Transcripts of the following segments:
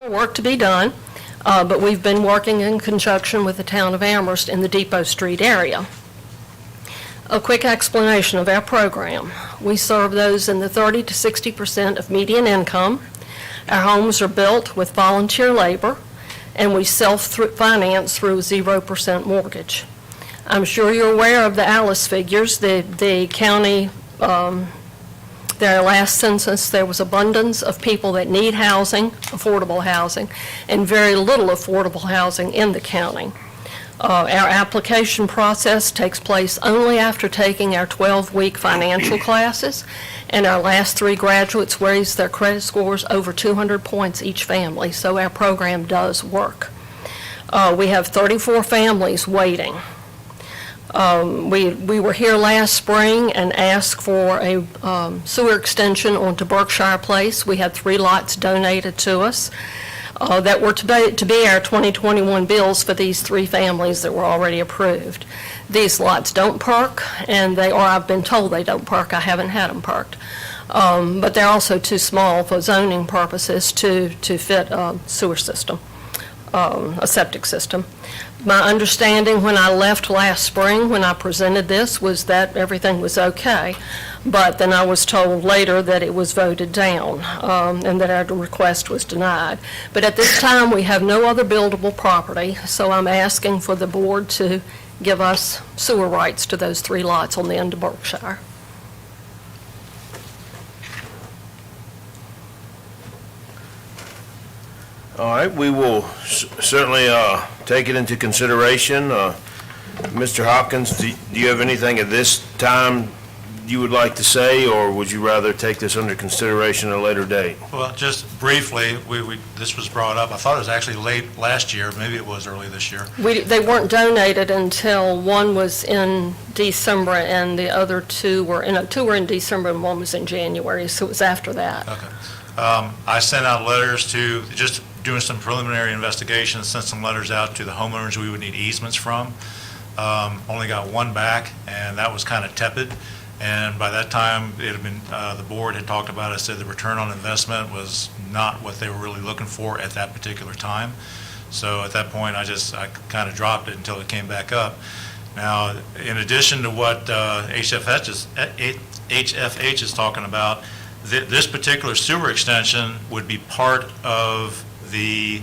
Work to be done, but we've been working in conjunction with the town of Amherst in the Depot Street area. A quick explanation of our program. We serve those in the 30 to 60% of median income. Our homes are built with volunteer labor, and we self-finance through a 0% mortgage. I'm sure you're aware of the Alice figures. The county, their last census, there was abundance of people that need housing, affordable housing, and very little affordable housing in the county. Our application process takes place only after taking our 12-week financial classes, and our last 3 graduates raised their credit scores over 200 points each family, so our program does work. We have 34 families waiting. We were here last spring and asked for a sewer extension onto Berkshire Place. We had 3 lots donated to us that were to be our 2021 bills for these 3 families that were already approved. These lots don't perk, and I've been told they don't perk. I haven't had them perked. But they're also too small for zoning purposes to fit a sewer system, a septic system. My understanding when I left last spring, when I presented this, was that everything was okay. But then I was told later that it was voted down and that our request was denied. But at this time, we have no other buildable property, so I'm asking for the board to give us sewer rights to those 3 lots on the end of Berkshire. All right, we will certainly take it into consideration. Mr. Hopkins, do you have anything at this time you would like to say, or would you rather take this under consideration at a later date? Well, just briefly, this was brought up. I thought it was actually late last year. Maybe it was early this year. They weren't donated until one was in December and the other 2 were, 2 were in December and 1 was in January, so it was after that. Okay. I sent out letters to, just doing some preliminary investigation, sent some letters out to the homeowners we would need easements from. Only got 1 back, and that was kind of tepid. And by that time, it had been, the board had talked about it, said the return on investment was not what they were really looking for at that particular time. So at that point, I kind of dropped it until it came back up. Now, in addition to what HFH is talking about, this particular sewer extension would be part of the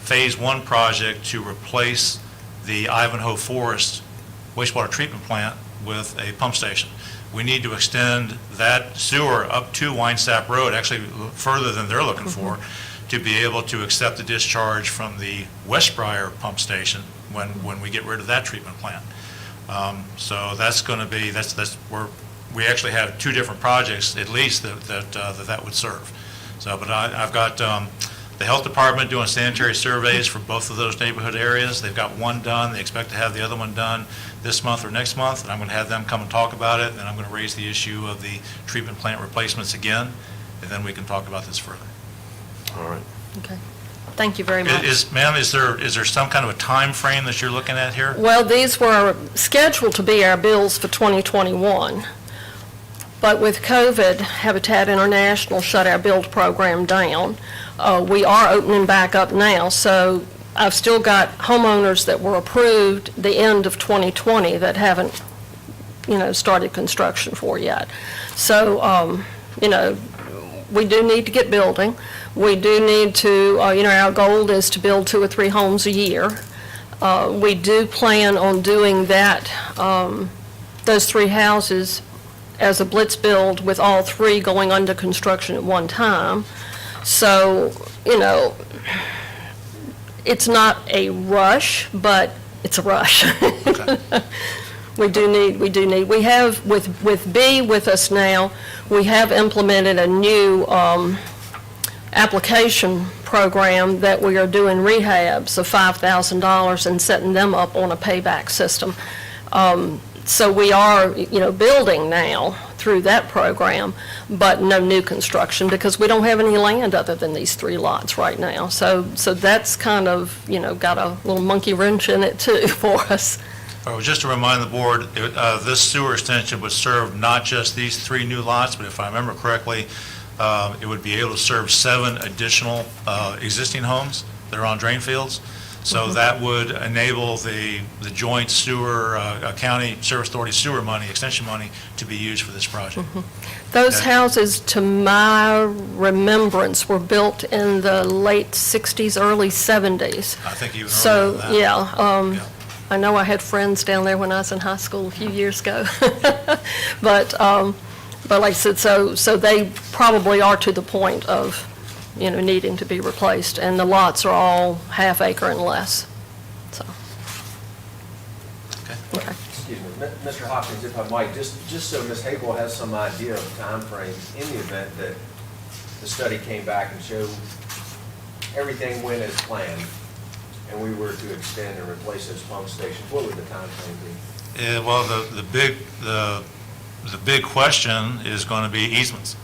Phase 1 project to replace the Ivanhoe Forest wastewater treatment plant with a pump station. We need to extend that sewer up to Winesap Road, actually further than they're looking for, to be able to accept the discharge from the Westbriar pump station when we get rid of that treatment plant. So that's going to be, that's where we actually have 2 different projects at least that would serve. So, but I've got the health department doing sanitary surveys for both of those neighborhood areas. They've got 1 done. They expect to have the other one done this month or next month, and I'm going to have them come and talk about it, and I'm going to raise the issue of the treatment plant replacements again, and then we can talk about this further. All right. Okay. Thank you very much. Ma'am, is there some kind of a time frame that you're looking at here? Well, these were scheduled to be our bills for 2021. But with COVID, Habitat International shut our build program down. We are opening back up now, so I've still got homeowners that were approved the end of 2020 that haven't, started construction for yet. So, we do need to get building. We do need to, our goal is to build 2 or 3 homes a year. We do plan on doing that, those 3 houses as a blitz build with all 3 going under construction at one time. So, it's not a rush, but it's a rush. Okay. We have, with B with us now, we have implemented a new application program that we are doing rehabs of $5,000 and setting them up on a payback system. So we are, building now through that program, but no new construction because we don't have any land other than these 3 lots right now. So that's kind of, got a little monkey wrench in it too for us. Just to remind the board, this sewer extension would serve not just these 3 new lots, but if I remember correctly, It would be able to serve 7 additional existing homes that are on drain fields. So that would enable the joint sewer, county service authority sewer money, extension money, to be used for this project. Those Okay. houses, to my remembrance, were built in the late 60s, early 70s. I think even earlier So, than that. yeah, Yeah. I know I had friends down there when I was in high school a few years ago. But like I said, so they probably are to the point of, needing to be replaced, and the lots are all half acre and less, so. Okay. Excuse me, Mr. Hopkins, if I might, just so Ms. Hable has some idea of timeframe, in the event that the study came back and showed everything went as planned, and we were to extend and replace those pump stations, what would the timeframe be? Yeah, well, the big question is going to be easements.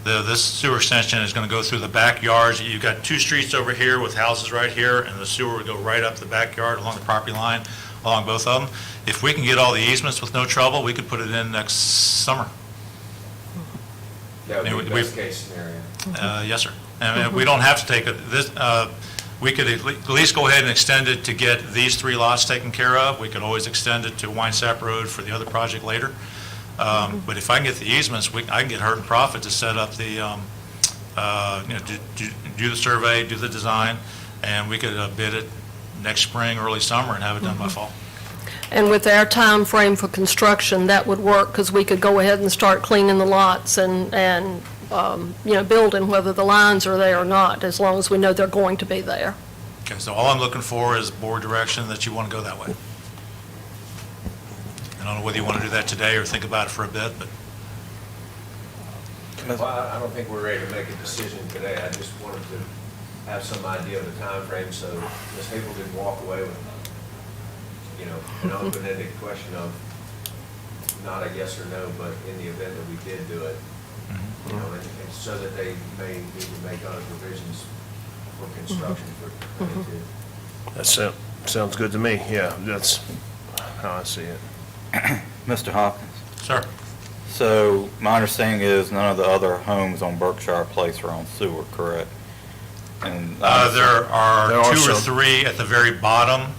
This sewer extension is going to go through the backyards. You've got 2 streets over here with houses right here, and the sewer would go right up the backyard along the property line, along both of them. If we can get all the easements with no trouble, we could put it in next summer. That would be We- the best case scenario. Yes, sir. I mean, we don't have to take it, we could at least go ahead and extend it to get these 3 lots taken care of. We could always extend it to Winesap Road for the other project later. But if I can get the easements, I can get Hurt and Profit to set up the, do the survey, do the design, and we could bid it next spring, early summer, and have it done by fall. And with our time frame for construction, that would work, because we could go ahead and start cleaning the lots and building, whether the lines are there or not, as long as we know they're going to be there. Okay, so all I'm looking for is board direction that you want to go that way. I don't know whether you want to do that today or think about it for a bit, but Well, I don't think we're ready to make a decision today. I just wanted to have some idea of the timeframe, so Ms. Hable didn't walk away with, an open-ended question of not a yes or no, but in the event that we did do it, and so that they may need to make other provisions for construction for 22. That sounds good to me, yeah, that's how I see it. Mr. Hopkins, sir. so my understanding is none of the other homes on Berkshire Place are on sewer, correct? And There are There are 2 or some. 3 at the very bottom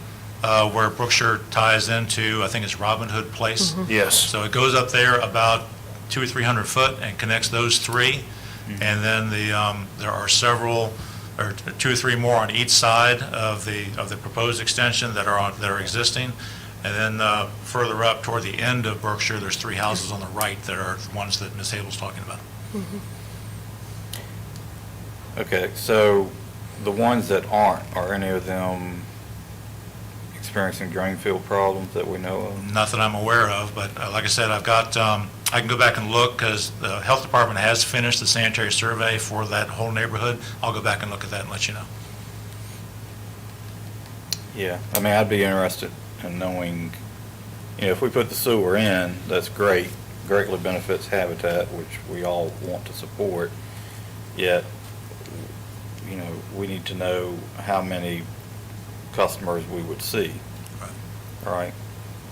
where Brookshire ties into, I think it's Robin Hood Place. Yes, So it goes up there about 200 or 300 foot and connects those 3. And then there are several, or 2 or 3 more on each side of the proposed extension that are existing. And then further up toward the end of Berkshire, there's 3 houses on the right that are the ones that Ms. Hable's talking about. Okay, so the ones that aren't, are any of them experiencing drain field problems that we know of? Not that I'm aware of, but like I said, I've got, I can go back and look because the health department has finished the sanitary survey for that whole neighborhood. I'll go back and look at that and let you know. Yeah, I mean, I'd be interested in knowing, if we put the sewer in, that's great, greatly benefits Habitat, which we all want to support, yet, we need to know how many customers we would see. Right?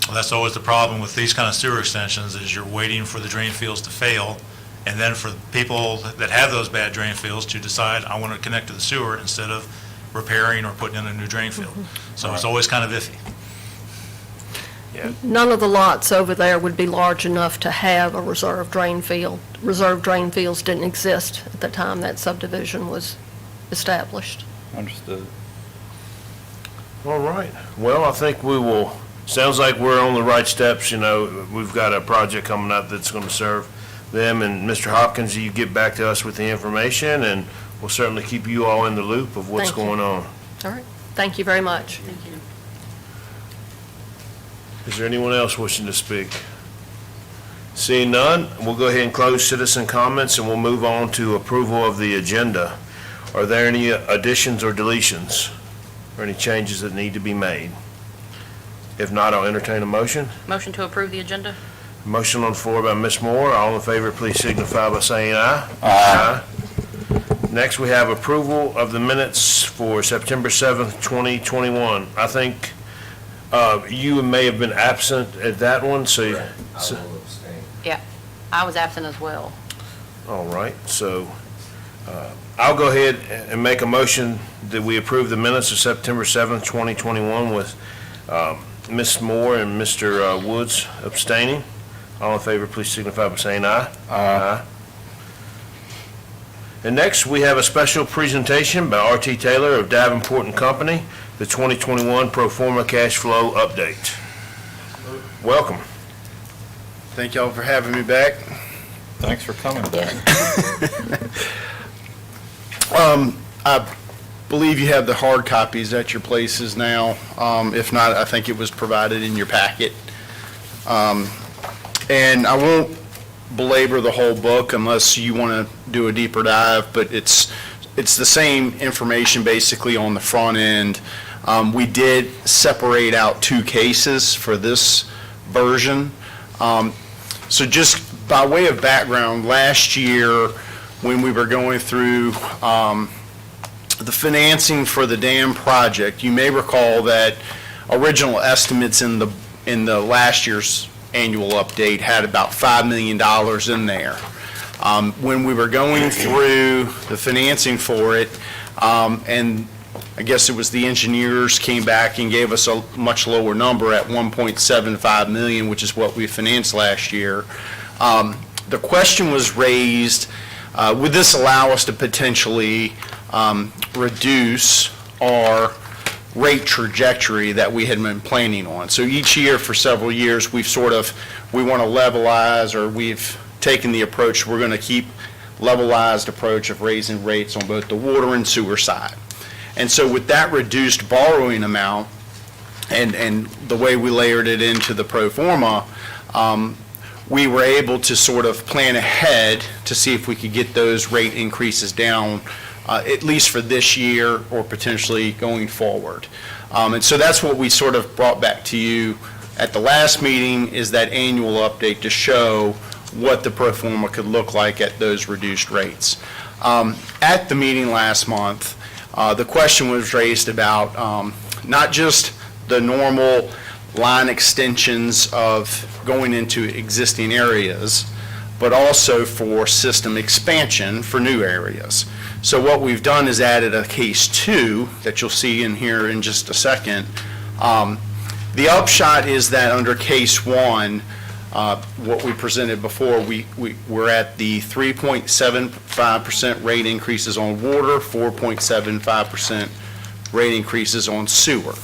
Well, that's always the problem with these kind of sewer extensions, is you're waiting for the drain fields to fail, and then for people that have those bad drain fields to decide, I want to connect to the sewer instead of repairing or putting in a new drain field. So it's always kind of iffy. None of the lots over there would be large enough to have a reserve drain field. Reserve drain fields didn't exist at the time that subdivision was established. Understood. all right. Well, I think we will, sounds like we're on the right steps, we've got a project coming up that's going to serve them, and Mr. Hopkins, you get back to us with the information, and we'll certainly keep you all in the loop of what's Thank you. going on. All right. Thank you very much. Is there anyone else wishing to speak? Seeing none, we'll go ahead and close citizen comments, and we'll move on to approval of the agenda. Are there any additions or deletions, or any changes that need to be made? If not, I'll entertain a motion. Motion to approve the agenda? Motion on the floor by Ms. Moore. All in favor, please signify by saying aye. Aye. Next, we have approval of the minutes for September 7th, 2021. I think you may have been absent at that one, so, Correct. I will abstain. Yeah, I was absent as well. all right, so I'll go ahead and make a motion that we approve the minutes of September 7th, 2021 with Ms. Moore and Mr. Woods abstaining. All in favor, please signify by saying aye. Aye. And next, we have a special presentation by R.T. Taylor of Davenport and Company, the 2021 Pro Forma Cash Flow Update. Welcome. Thank y'all for having me back. Thanks for coming back. I believe you have the hard copies at your places now. If not, I think it was provided in your packet. And I won't belabor the whole book unless you want to do a deeper dive, but it's the same information basically on the front end. We did separate out two cases for this version. So just by way of background, last year when we were going through the financing for the dam project, you may recall that original estimates in the last year's annual update had about $5 million in there. When we were going through the financing for it, and I guess it was the engineers came back and gave us a much lower number at 1.75 million, which is what we financed last year. The question was raised, would this allow us to potentially reduce our rate trajectory that we had been planning on? So each year for several years, we want to levelize, or we've taken the approach, we're going to keep levelized approach of raising rates on both the water and sewer side. And so with that reduced borrowing amount and the way we layered it into the pro forma, we were able to sort of plan ahead to see if we could get those rate increases down, at least for this year or potentially going forward. And so that's what we sort of brought back to you at the last meeting, is that annual update to show what the pro forma could look like at those reduced rates. At the meeting last month, the question was raised about not just the normal line extensions of going into existing areas, but also for system expansion for new areas. So what we've done is added a case 2 that you'll see in here in just a second. The upshot is that under case 1, what we presented before, we're at the 3.75% rate increases on water, 4.75% rate increases on sewer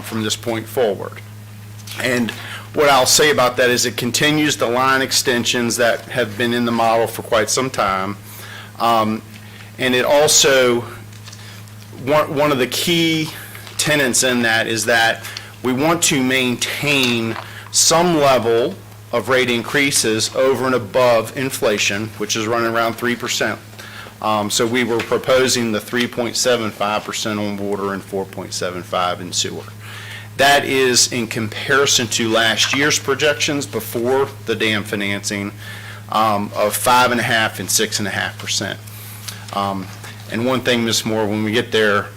from this point forward. And what I'll say about that is it continues the line extensions that have been in the model for quite some time. And it also, one of the key tenets in that is that we want to maintain some level of rate increases over and above inflation, which is running around 3%. So we were proposing the 3.75% on water and 4.75% in sewer. That is in comparison to last year's projections before the dam financing of 5.5% and 6.5%. And one thing, Ms. Moore, when we get there,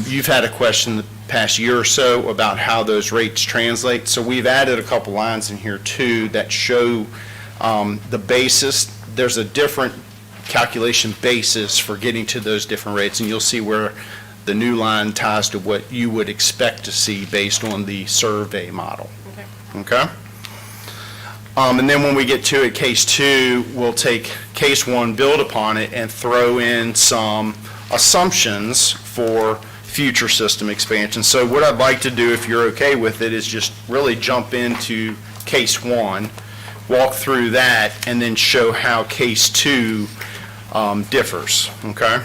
you've had a question the past year or so about how those rates translate. So we've added a couple lines in here too that show the basis. There's a different calculation basis for getting to those different rates, and you'll see where the new line ties to what you would expect to see based on the survey model. Okay? And then when we get to it, case 2, we'll take case 1, build upon it, and throw in some assumptions for future system expansion. So what I'd like to do, if you're okay with it, is just really jump into case 1, walk through that, and then show how case 2 differs, okay?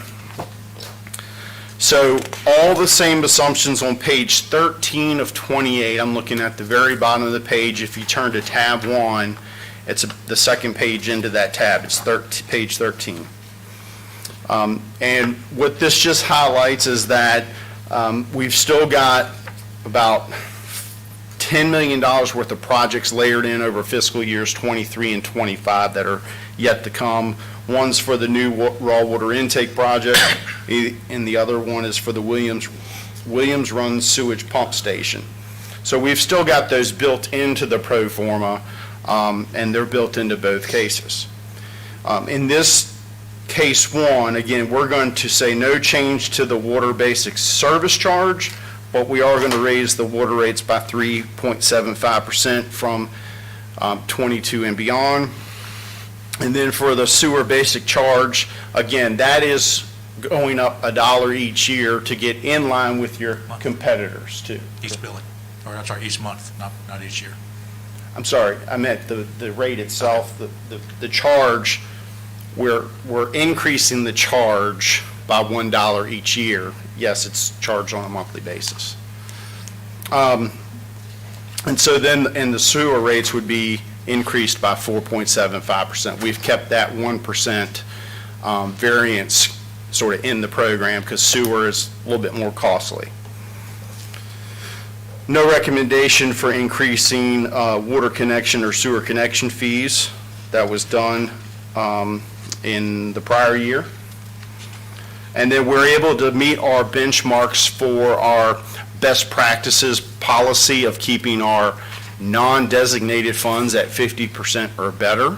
So all the same assumptions on page 13 of 28. I'm looking at the very bottom of the page. If you turn to tab 1, it's the second page into that tab. It's page 13. And what this just highlights is that we've still got about $10 million worth of projects layered in over fiscal years 23 and 25 that are yet to come. One's for the new raw water intake project, and the other one is for the Williams Run sewage pump station. So we've still got those built into the pro forma, and they're built into both cases. In this case one, again, we're going to say no change to the water basic service charge, but we are going to raise the water rates by 3.75% from 22 and beyond. And then for the sewer basic charge, again, that is going up $1 each year to get in line with your competitors too. Each billing, or I'm sorry, each month, not each year. I'm sorry, I meant the rate itself, the charge, we're increasing the charge by $1 each year. Yes, it's charged on a monthly basis. And so then, and the sewer rates would be increased by 4.75%. We've kept that 1% variance sort of in the program because sewer is a little bit more costly. No recommendation for increasing water connection or sewer connection fees. That was done in the prior year. And then we're able to meet our benchmarks for our best practices policy of keeping our non-designated funds at 50% or better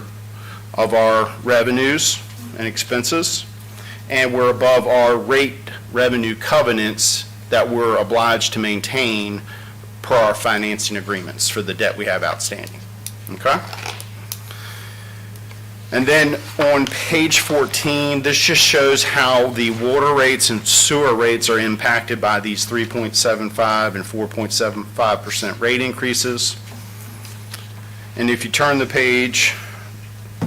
of our revenues and expenses. And we're above our rate revenue covenants that we're obliged to maintain per our financing agreements for the debt we have outstanding. Okay? And then on page 14, this just shows how the water rates and sewer rates are impacted by these 3.75 and 4.75% rate increases. And if you turn the page,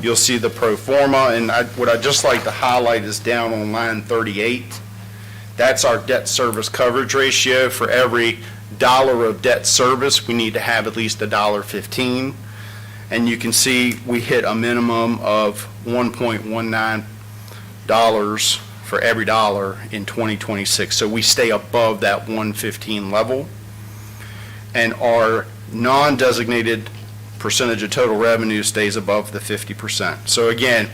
you'll see the pro forma, and what I'd just like to highlight is down on line 38. That's our debt service coverage ratio. For every dollar of debt service, we need to have at least $1.15. And you can see we hit a minimum of $1.19 for every dollar in 2026. So we stay above that 115 level. And our non-designated percentage of total revenue stays above the 50%. So again,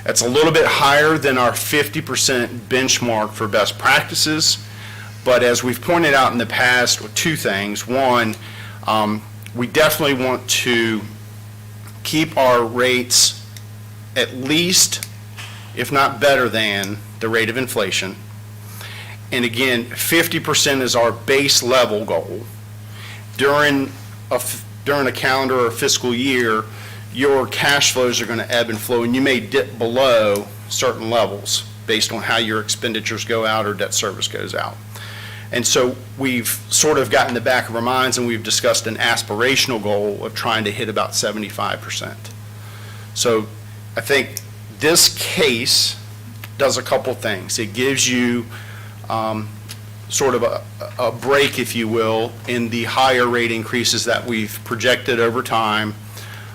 that's a little bit higher than our 50% benchmark for best practices. But as we've pointed out in the past, with two things. One, we definitely want to keep our rates at least, if not better than, the rate of inflation. And again, 50% is our base level goal. During a calendar or fiscal year, your cash flows are going to ebb and flow, and you may dip below certain levels based on how your expenditures go out or debt service goes out. And so we've sort of got in the back of our minds, and we've discussed an aspirational goal of trying to hit about 75%. So I think this case does a couple things. It gives you sort of a break, if you will, in the higher rate increases that we've projected over time,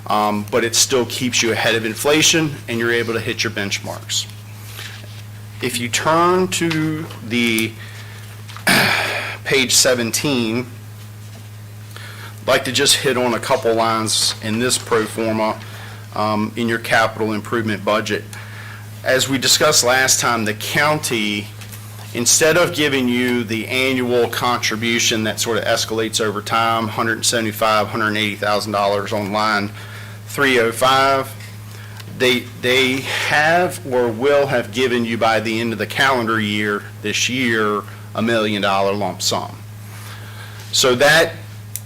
but it still keeps you ahead of inflation, and you're able to hit your benchmarks. If you turn to the page 17, I'd like to just hit on a couple lines in this pro forma in your capital improvement budget. As we discussed last time, the county, instead of giving you the annual contribution that sort of escalates over time, $175,000, $180,000 on line 305, they have or will have given you by the end of the calendar year this year $1 million lump sum. So that,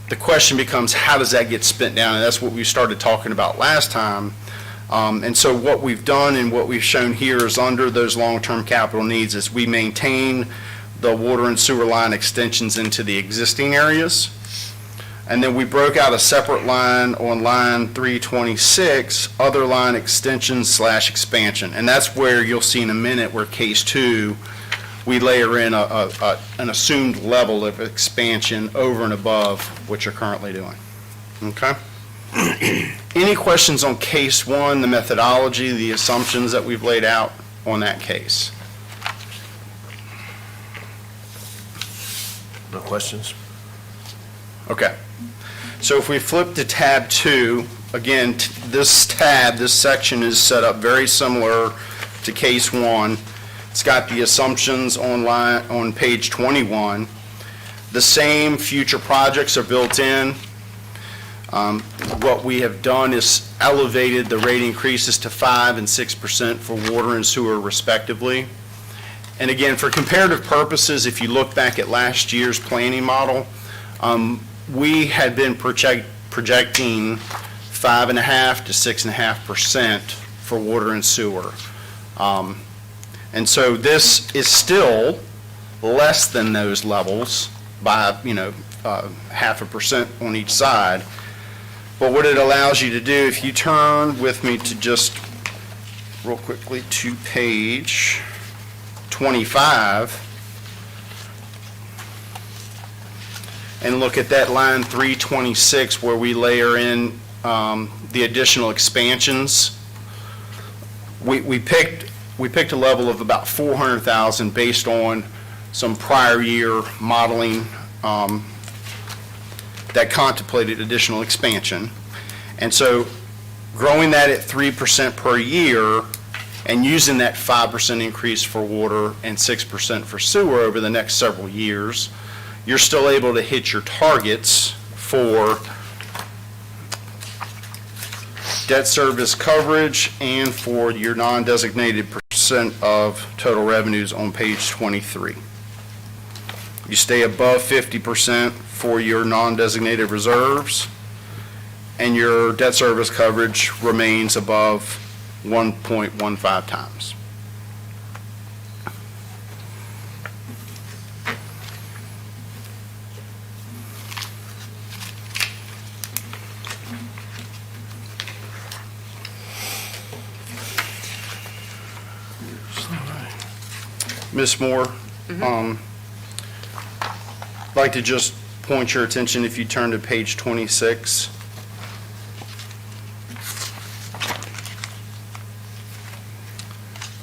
the question becomes, how does that get spent down? And that's what we started talking about last time. And so what we've done and what we've shown here is under those long-term capital needs is we maintain the water and sewer line extensions into the existing areas. And then we broke out a separate line on line 326, other line extensions / expansion. And that's where you'll see in a minute where case 2, we layer in an assumed level of expansion over and above what you're currently doing. Okay? Any questions on case 1, the methodology, the assumptions that we've laid out on that case? No questions? Okay. So if we flip to tab 2, again, this section is set up very similar to case 1. It's got the assumptions on page 21. The same future projects are built in. What we have done is elevated the rate increases to 5% and 6% for water and sewer respectively. And again, for comparative purposes, if you look back at last year's planning model, we had been projecting 5.5% to 6.5% for water and sewer. And so this is still less than those levels by, 0.5% on each side. But what it allows you to do, if you turn with me to just real quickly to page 25 and look at that line 326 where we layer in the additional expansions. We picked a level of about 400,000 based on some prior year modeling that contemplated additional expansion. And so growing that at 3% per year and using that 5% increase for water and 6% for sewer over the next several years, you're still able to hit your targets for debt service coverage and for your non-designated percent of total revenues on page 23. You stay above 50% for your non-designated reserves, and your debt service coverage remains above 1.15 times. Ms. Moore, I'd like to just point your attention, if you turn to page 26.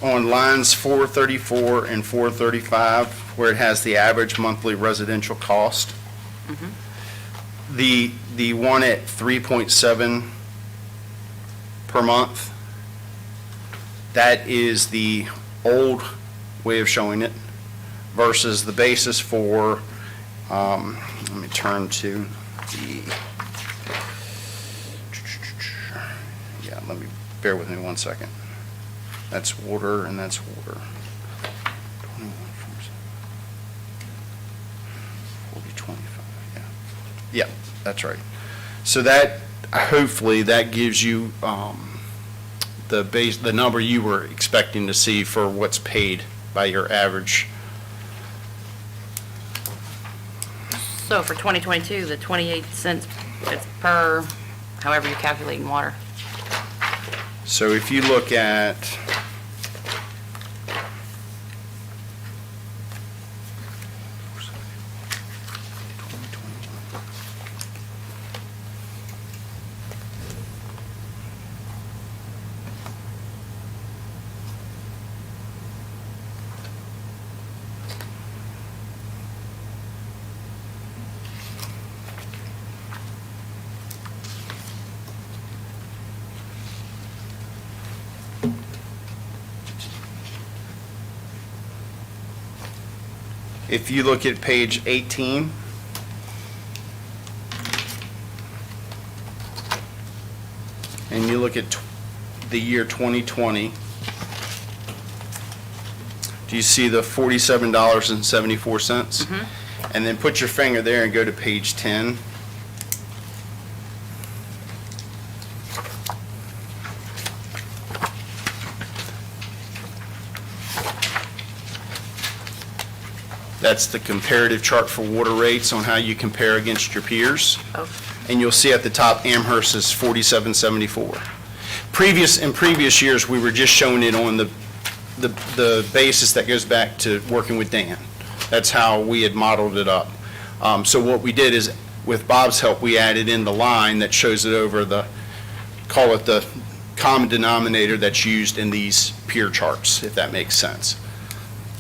On lines 434 and 435, where it has the average monthly residential cost, the one at 3.7 per month, that is the old way of showing it versus the basis for, let me turn to bear with me 1 second. That's water and that's water. 4025, yeah. Yeah, that's right. So that, hopefully, that gives you the number you were expecting to see for what's paid by your average. So for 2022, the 28 cents is per, however you're calculating water. So if you look at, if you look at page 18, and you look at the year 2020, do you see the $47.74? And then put your finger there and go to page 10. That's the comparative chart for water rates on how you compare against your peers. Oh. And you'll see at the top, Amherst is 47.74. In previous years, we were just showing it on the basis that goes back to working with Dan. That's how we had modeled it up. So what we did is, with Bob's help, we added in the line that shows it over call it the common denominator that's used in these peer charts, if that makes sense.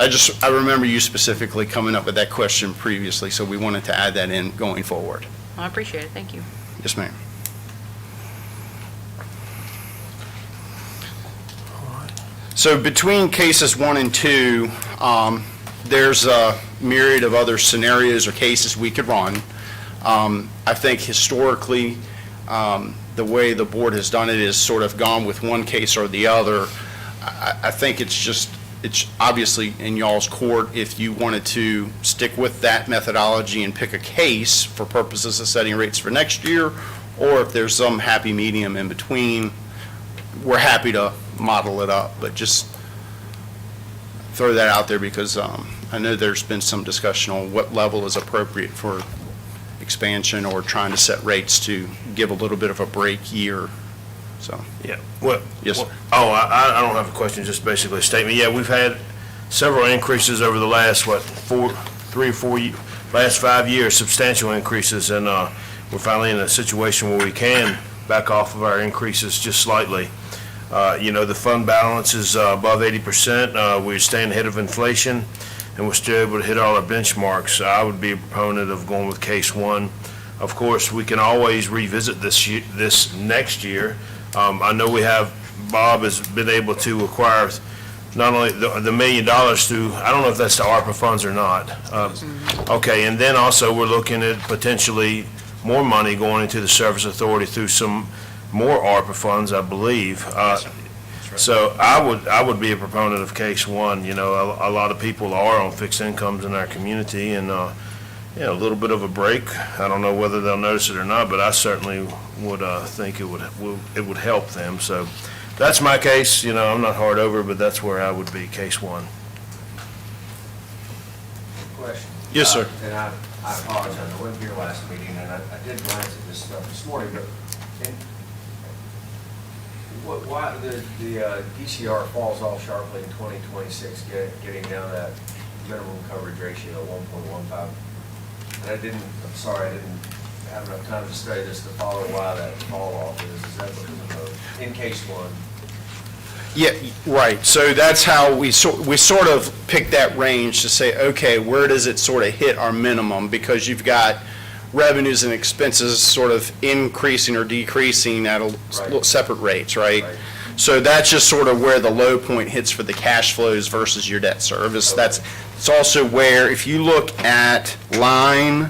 I remember you specifically coming up with that question previously, so we wanted to add that in going forward. I appreciate it, thank you. Yes, ma'am. So between cases 1 and 2, there's a myriad of other scenarios or cases we could run. I think historically, The way the board has done it is sort of gone with one case or the other. I think it's obviously in y'all's court if you wanted to stick with that methodology and pick a case for purposes of setting rates for next year, or if there's some happy medium in between, we're happy to model it up, but just throw that out there because I know there's been some discussion on what level is appropriate for expansion or trying to set rates to give a little bit of a break year, so. Yeah, well. Yes, sir. Oh, I don't have a question, just basically a statement. Yeah, we've had several increases over the last, last 5 years, substantial increases, and we're finally in a situation where we can back off of our increases just slightly. The fund balance is above 80%. We're staying ahead of inflation, and we're still able to hit all our benchmarks. I would be a proponent of going with case one. Of course, we can always revisit this next year. I know Bob has been able to acquire not only the $1 million through, I don't know if that's the ARPA funds or not. Okay, and then also we're looking at potentially more money going into the Service Authority through some more ARPA funds, I believe. So I would be a proponent of case one. A lot of people are on fixed incomes in our community, and a little bit of a break. I don't know whether they'll notice it or not, but I certainly would think it would help them. So that's my case. I'm not hard over, but that's where I would be, case one. Question. Yes, sir. And I apologize, I wasn't here last meeting, and I did glance at this stuff this morning, but why the DCR falls off sharply in 2026, getting down that minimum coverage ratio of 1.15. And I didn't have enough time to study this to follow why that fall off is. Is that because of in case one? Yeah, right. So that's how we sort of pick that range to say, okay, where does it sort of hit our minimum? Because you've got revenues and expenses sort of increasing or decreasing at separate rates, right? So that's just sort of where the low point hits for the cash flows versus your debt service. Okay. It's also where, if you look at line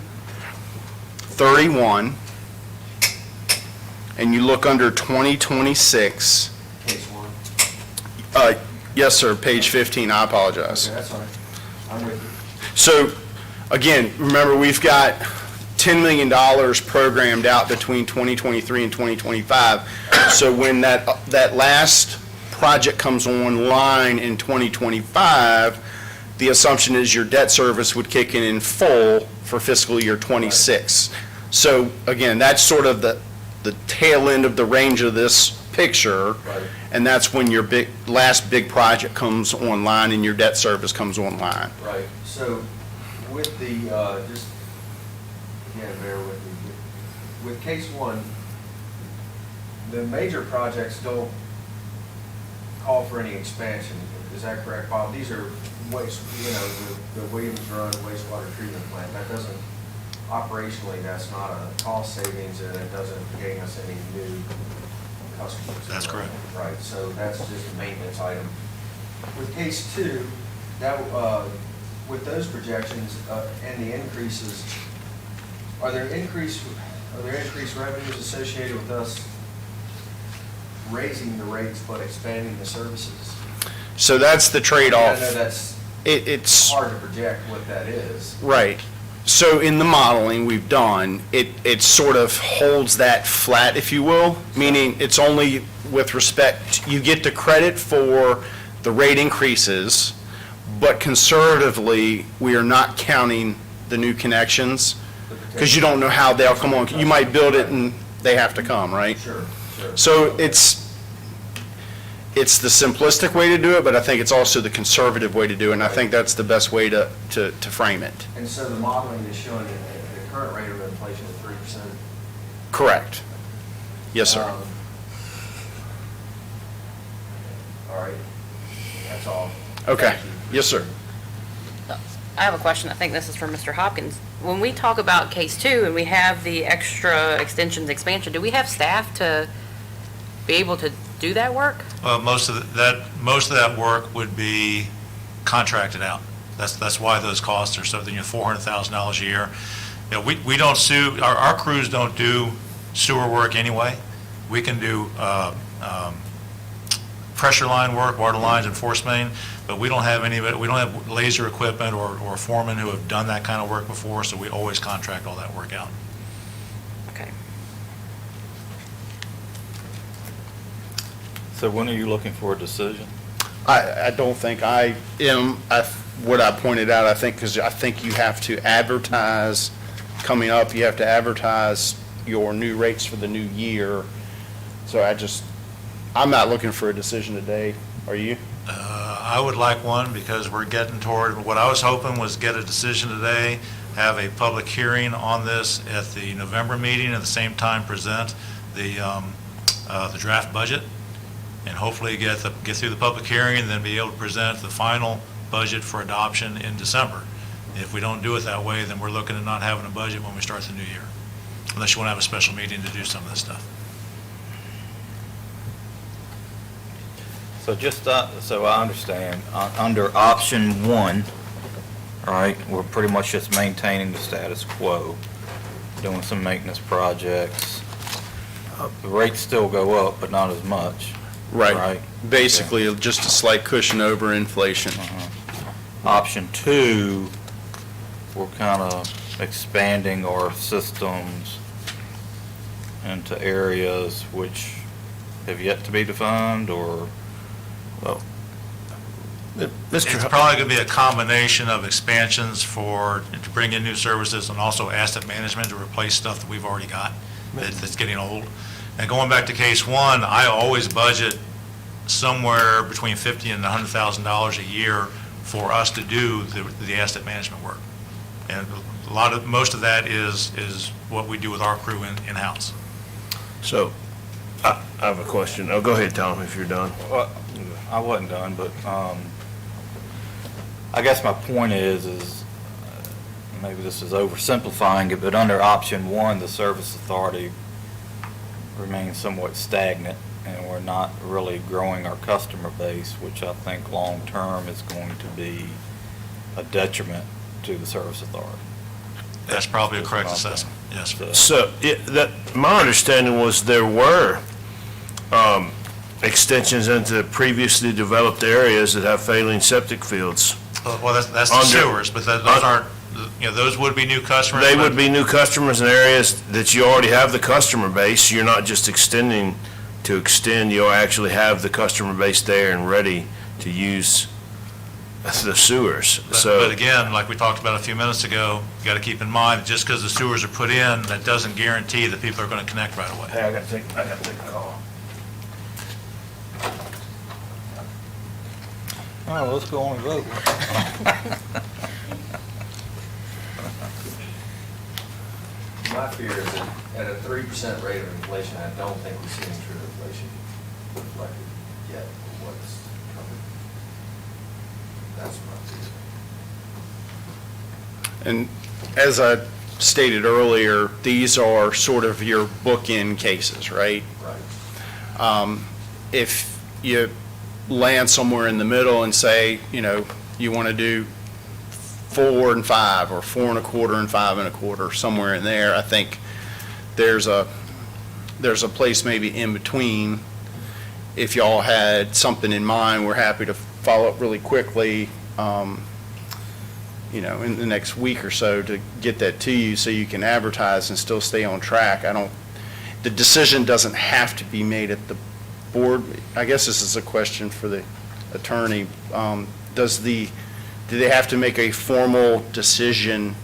31, and you look under 2026, Case one? yes, sir, page 15, I apologize. Okay, that's all right. I'm with you. So, again, remember, we've got $10 million programmed out between 2023 and 2025. So when that last project comes online in 2025, the assumption is your debt service would kick in full for fiscal year '26. So again, that's sort of the tail end of the range of this picture. Right. And that's when your last big project comes online and your debt service comes online. Right, so with the, just, again, bear with me, with case one, the major projects don't call for any expansion, is that correct, Bob? These are the Williams Run wastewater treatment plant, that doesn't, operationally, that's not a cost savings, and it doesn't gain us any new customers. That's correct. Right, so that's just a maintenance item. With case two, that, with those projections and the increases, are there increased revenues associated with us raising the rates but expanding the services? So that's the trade-off. I know that's It's hard to project what that is. right. So in the modeling we've done, it sort of holds that flat, if you will, meaning it's only with respect, you get the credit for the rate increases, but conservatively, we are not counting the new connections, because you don't know how they'll come on. You might build it and they have to come, right? Sure. So it's the simplistic way to do it, but I think it's also the conservative way to do it, and I think that's the best way to frame it. And so the modeling is showing the current rate of inflation is 3%. Correct. Yes, sir. All right, that's all. Okay. Thank you. Yes, sir. I have a question. I think this is for Mr. Hopkins. When we talk about case two and we have the extra extensions, expansion, do we have staff to be able to do that work? Most of that work would be contracted out. That's why those costs are something, $400,000 a year. We don't sue, our crews don't do sewer work anyway. We can do pressure line work, water lines and force main, but we don't have any of it. We don't have laser equipment or foremen who have done that kind of work before, so we always contract all that work out. Okay. So when are you looking for a decision? I don't think I am, what I pointed out, I think, because I think you have to advertise, coming up, you have to advertise your new rates for the new year. So I'm not looking for a decision today. Are you? I would like one because we're getting toward, what I was hoping was get a decision today, have a public hearing on this at the November meeting, at the same time present the draft budget, and hopefully get through the public hearing and then be able to present the final budget for adoption in December. If we don't do it that way, then we're looking at not having a budget when we start the new year, unless you want to have a special meeting to do some of this stuff. So just, so I understand, under option 1, all right, we're pretty much just maintaining the status quo, doing some maintenance projects. The rates still go up, but not as much. Right. Basically, just a slight cushion over inflation. Option 2, we're kind of expanding our systems into areas which have yet to be defined, or, well, It's probably going to be a combination of expansions to bring in new services and also asset management to replace stuff that we've already got that's getting old. And going back to case 1, I always budget somewhere between $50,000 and $100,000 a year for us to do the asset management work. And most of that is what we do with our crew in-house. So, I have a question. Oh, go ahead, Tom, if you're done. well, I wasn't done, but I guess my point is maybe this is oversimplifying it, but under option 1, the service authority remains somewhat stagnant, and we're not really growing our customer base, which I think long-term is going to be a detriment to the service authority. That's probably a correct assessment, yes, sir. So, my understanding was there were extensions into previously developed areas that have failing septic fields. Well, that's the sewers, but those aren't, those would be new customers. They but- would be new customers in areas that you already have the customer base. You're not just extending to extend, you'll actually have the customer base there and ready to use the sewers. But again, like we talked about a few minutes ago, you got to keep in mind, that just because the sewers are put in, that doesn't guarantee that people are going to connect right away. Hey, I gotta take a call. All right, let's go on and vote. My fear is that at a 3% rate of inflation, I don't think we're seeing true inflation reflected yet of what's coming. That's my fear. And as I stated earlier, these are sort of your bookend cases, right? Right. If you land somewhere in the middle and say, you want to do 4 and 5, or 4 1/4 and 5 1/4, somewhere in there, I think there's a place maybe in between. If y'all had something in mind, we're happy to follow up really quickly, in the next week or so to get that to you so you can advertise and still stay on track. The decision doesn't have to be made at the board. I guess this is a question for the attorney. Do they have to make a formal decision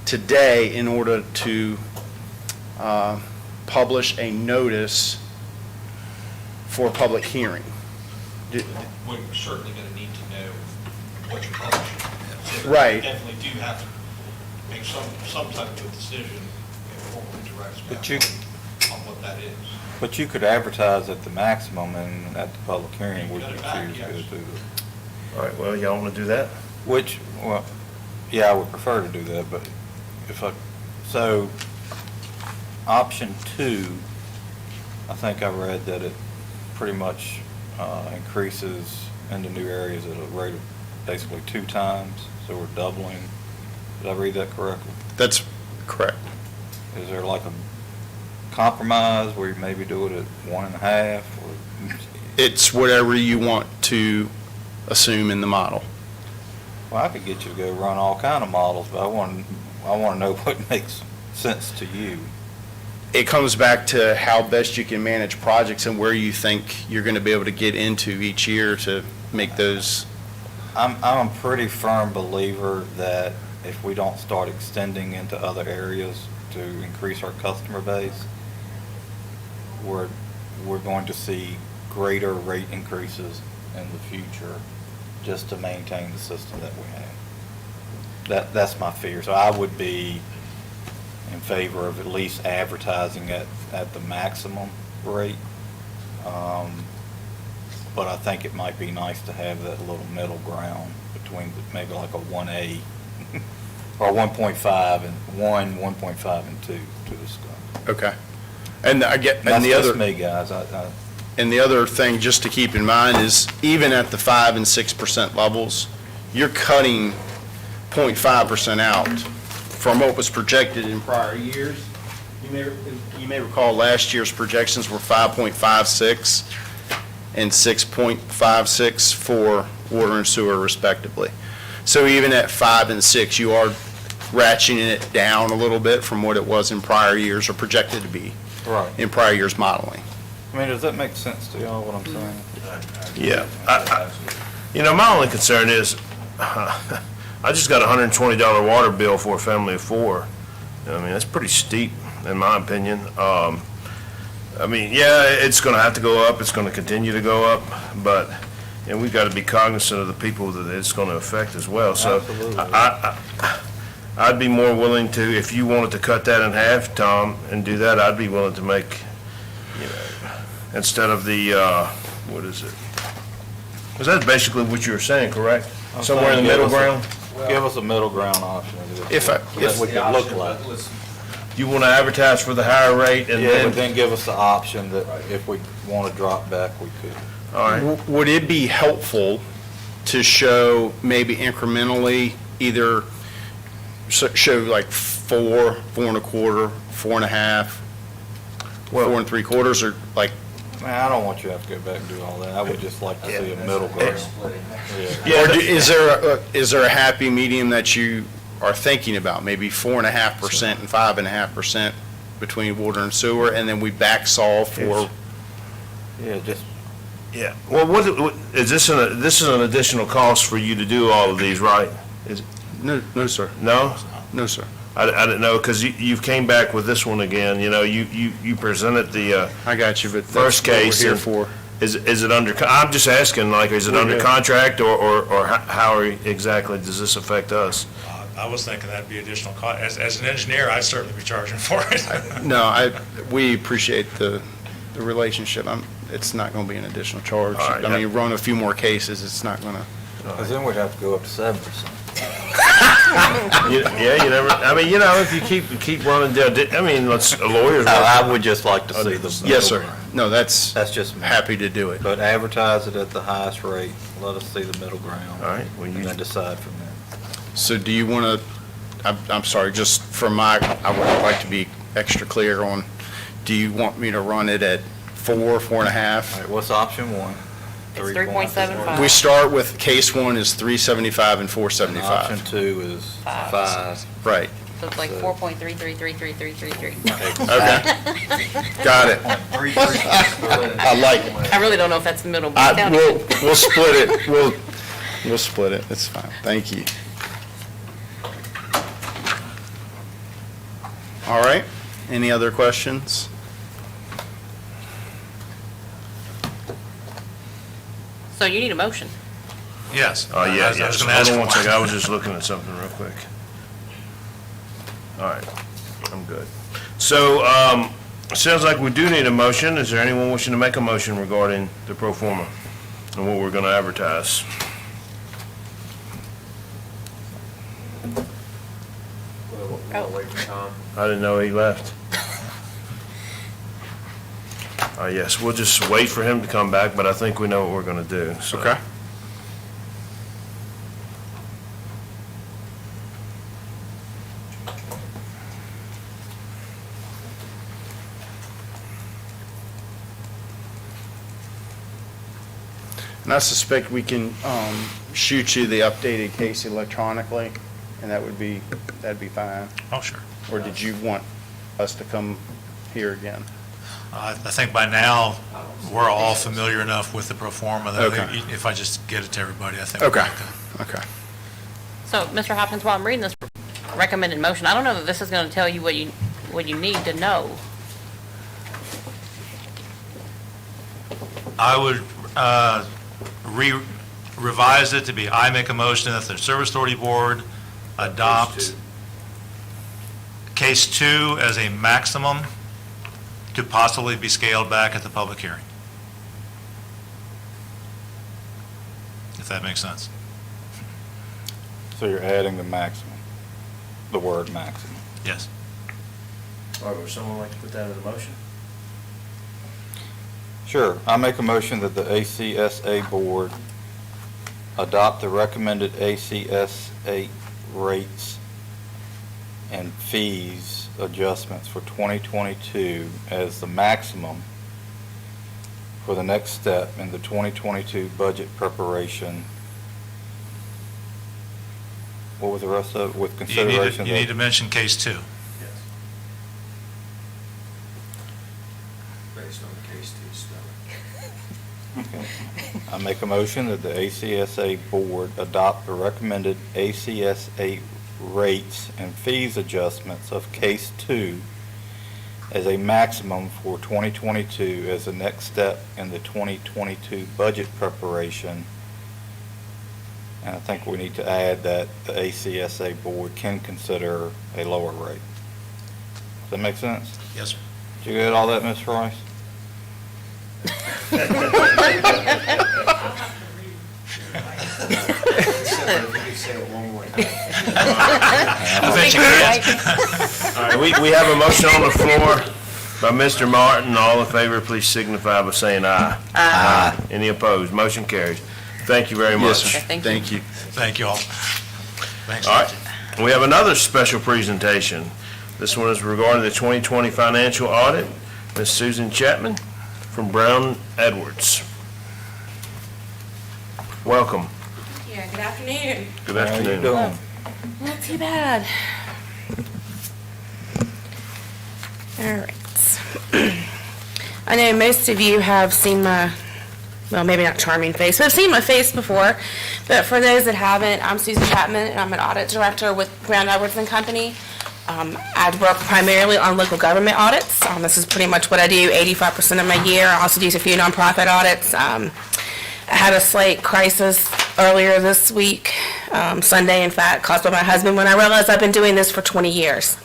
today in order to publish a notice for a public hearing? We're certainly going to need to know what you're publishing. So Right. we definitely do have to make some type of a decision, formally direct But you- on what that is. But you could advertise at the maximum and at the public hearing, You would got you it back, choose to yes. do that? All right, well, y'all wanna do that? Which, well, yeah, I would prefer to do that, but so, option 2, I think I read that it pretty much increases into new areas at a rate of basically 2 times, so we're doubling. Did I read that correctly? That's correct. Is there like a compromise where you maybe do it at 1.5 or? It's whatever you want to assume in the model. Well, I could get you to go run all kind of models, but I want to know what makes sense to you. It comes back to how best you can manage projects and where you think you're going to be able to get into each year to make those. I'm a pretty firm believer that if we don't start extending into other areas to increase our customer base, we're going to see greater rate increases in the future just to maintain the system that we have. That's my fear. So I would be in favor of at least advertising at the maximum rate. But I think it might be nice to have that little middle ground between maybe like a 1A or 1.5 and 1.5 and 2 to discuss. Okay. And I get, and That's the just other, me, guys. and the other thing just to keep in mind is even at the 5 and 6% levels, you're cutting 0.5% out from what was projected in prior years. You may recall last year's projections were 5.56 and 6.56 for water and sewer respectively. So even at 5 and 6, you are ratcheting it down a little bit from what it was in prior years or projected to be Right. in prior years modeling. I mean, does that make sense to y'all, what I'm saying? Yeah. My only concern is, I just got a $120 water bill for a family of 4. I mean, that's pretty steep, in my opinion. It's gonna have to go up, it's gonna continue to go up, but, and we've gotta be cognizant of the people that it's gonna affect as well. So Absolutely. I'd be more willing to, if you wanted to cut that in half, Tom, and do that, I'd be willing to make, instead of the, what is it? Because that's basically what you were saying, correct? I'm Somewhere in the saying middle give us a- ground? Give us a middle ground option. If I- That we could look like. You want to advertise for the higher rate and Yeah, but then, then give us the option that if we want to drop back, we could. all right. Would it be helpful to show maybe incrementally, either show like 4, 4.25, 4.5, 4 3/4, or like, Man, I don't want you to have to go back and do all that. I would just like to see a middle ground. or is there a happy medium that you are thinking about? Maybe 4.5% and 5.5% between water and sewer, and then we back solve for, Yeah, just, Yeah. Well, what is this this is an additional cost for you to do all of these, right? no, sir, No? no, sir. I didn't know, because you came back with this one again, you presented the, I got you, but First that's what we're case here and- for. is it under, I'm just asking, like, is it under good. contract, or how exactly does this affect us? I was thinking that'd be additional cost. As an engineer, I'd certainly be charging for it. No, we appreciate the relationship. It's not going to be an additional charge. All right, I mean, run a few more cases, it's not going to. because then we'd have to go up to 7%. Yeah, you never, if you keep running down, lawyers. I would just like to see the. Yes, sir. middle ground. No, that's That's just me. happy to do it. But advertise it at the highest rate, let us see the middle ground. All right, well, And then decide from there. So do you want to, I'm sorry, just from I would like to be extra clear on, do you want me to run it at 4, 4.5? All right, what's option 1? It's 3.75. We start with case 1 is 375 and And 475. option 2 is 5. Right. So it's like 4.33333333. Okay. Got it. I like it. I really don't know if that's the middle, but it sounded good. We'll split it. We'll split it. It's fine. Thank you. All right. Any other questions? So you need a motion. Yes. Oh, yeah, I was yes. gonna ask Hold on one for one. second, I was just looking at something real quick. All right, I'm good. So, it sounds like we do need a motion. Is there anyone wishing to make a motion regarding the pro forma and what we're gonna advertise? We'll wait for Tom. I didn't know he left. Yes, we'll just wait for him to come back, but I think we know what we're gonna do, so. Okay. And I suspect we can shoot you the updated case electronically, and that'd be fine. Oh, sure. Or did you want us to come here again? I think by now, we're all familiar enough with the pro forma that Okay. if I just get it to everybody, I think we're Okay, good. okay. So, Mr. Hopkins, while I'm reading this recommended motion, I don't know that this is going to tell you what you need to know. I would revise it to be, I make a motion that the Service Authority Board adopt Case 2 as a maximum to possibly be scaled back at the public hearing. If that makes sense. So you're adding the maximum, the word maximum. Yes. All right, would someone like to put that in the motion? Sure. I make a motion that the ACSA Board adopt the recommended ACSA rates and fees adjustments for 2022 as the maximum for the next step in the 2022 budget preparation. What was the rest of it? With consideration You need to mention Case 2. Based on case two study. I make a motion that the ACSA Board adopt the recommended ACSA rates and fees adjustments of Case 2 as a maximum for 2022 as the next step in the 2022 budget preparation. And I think we need to add that the ACSA Board can consider a lower rate. Does that make sense? Yes, sir. Did you get all that, Ms. Rice? If you could say it one more time. I bet you can. All right, we have a motion on the floor by Mr. Martin. All in favor, please signify by saying aye. Aye. Any opposed? Motion carries. Thank you very much. Yes, sir. Okay, thank Thank you. Thank you all. Thanks. All right, we have another special presentation. This one is regarding the 2020 financial audit. Ms. Susan Chapman from Brown Edwards. Welcome. Yeah, good afternoon. Good How you afternoon. doing? Not too bad. All right. I know most of you have seen my, well, maybe not charming face, but have seen my face before. But for those that haven't, I'm Susan Chapman, and I'm an audit director with Brown Edwards and Company. I work primarily on local government audits. This is pretty much what I do 85% of my year. I also do a few nonprofit audits. I had a slight crisis earlier this week, Sunday, in fact, caused by my husband when I realized I've been doing this for 20 years.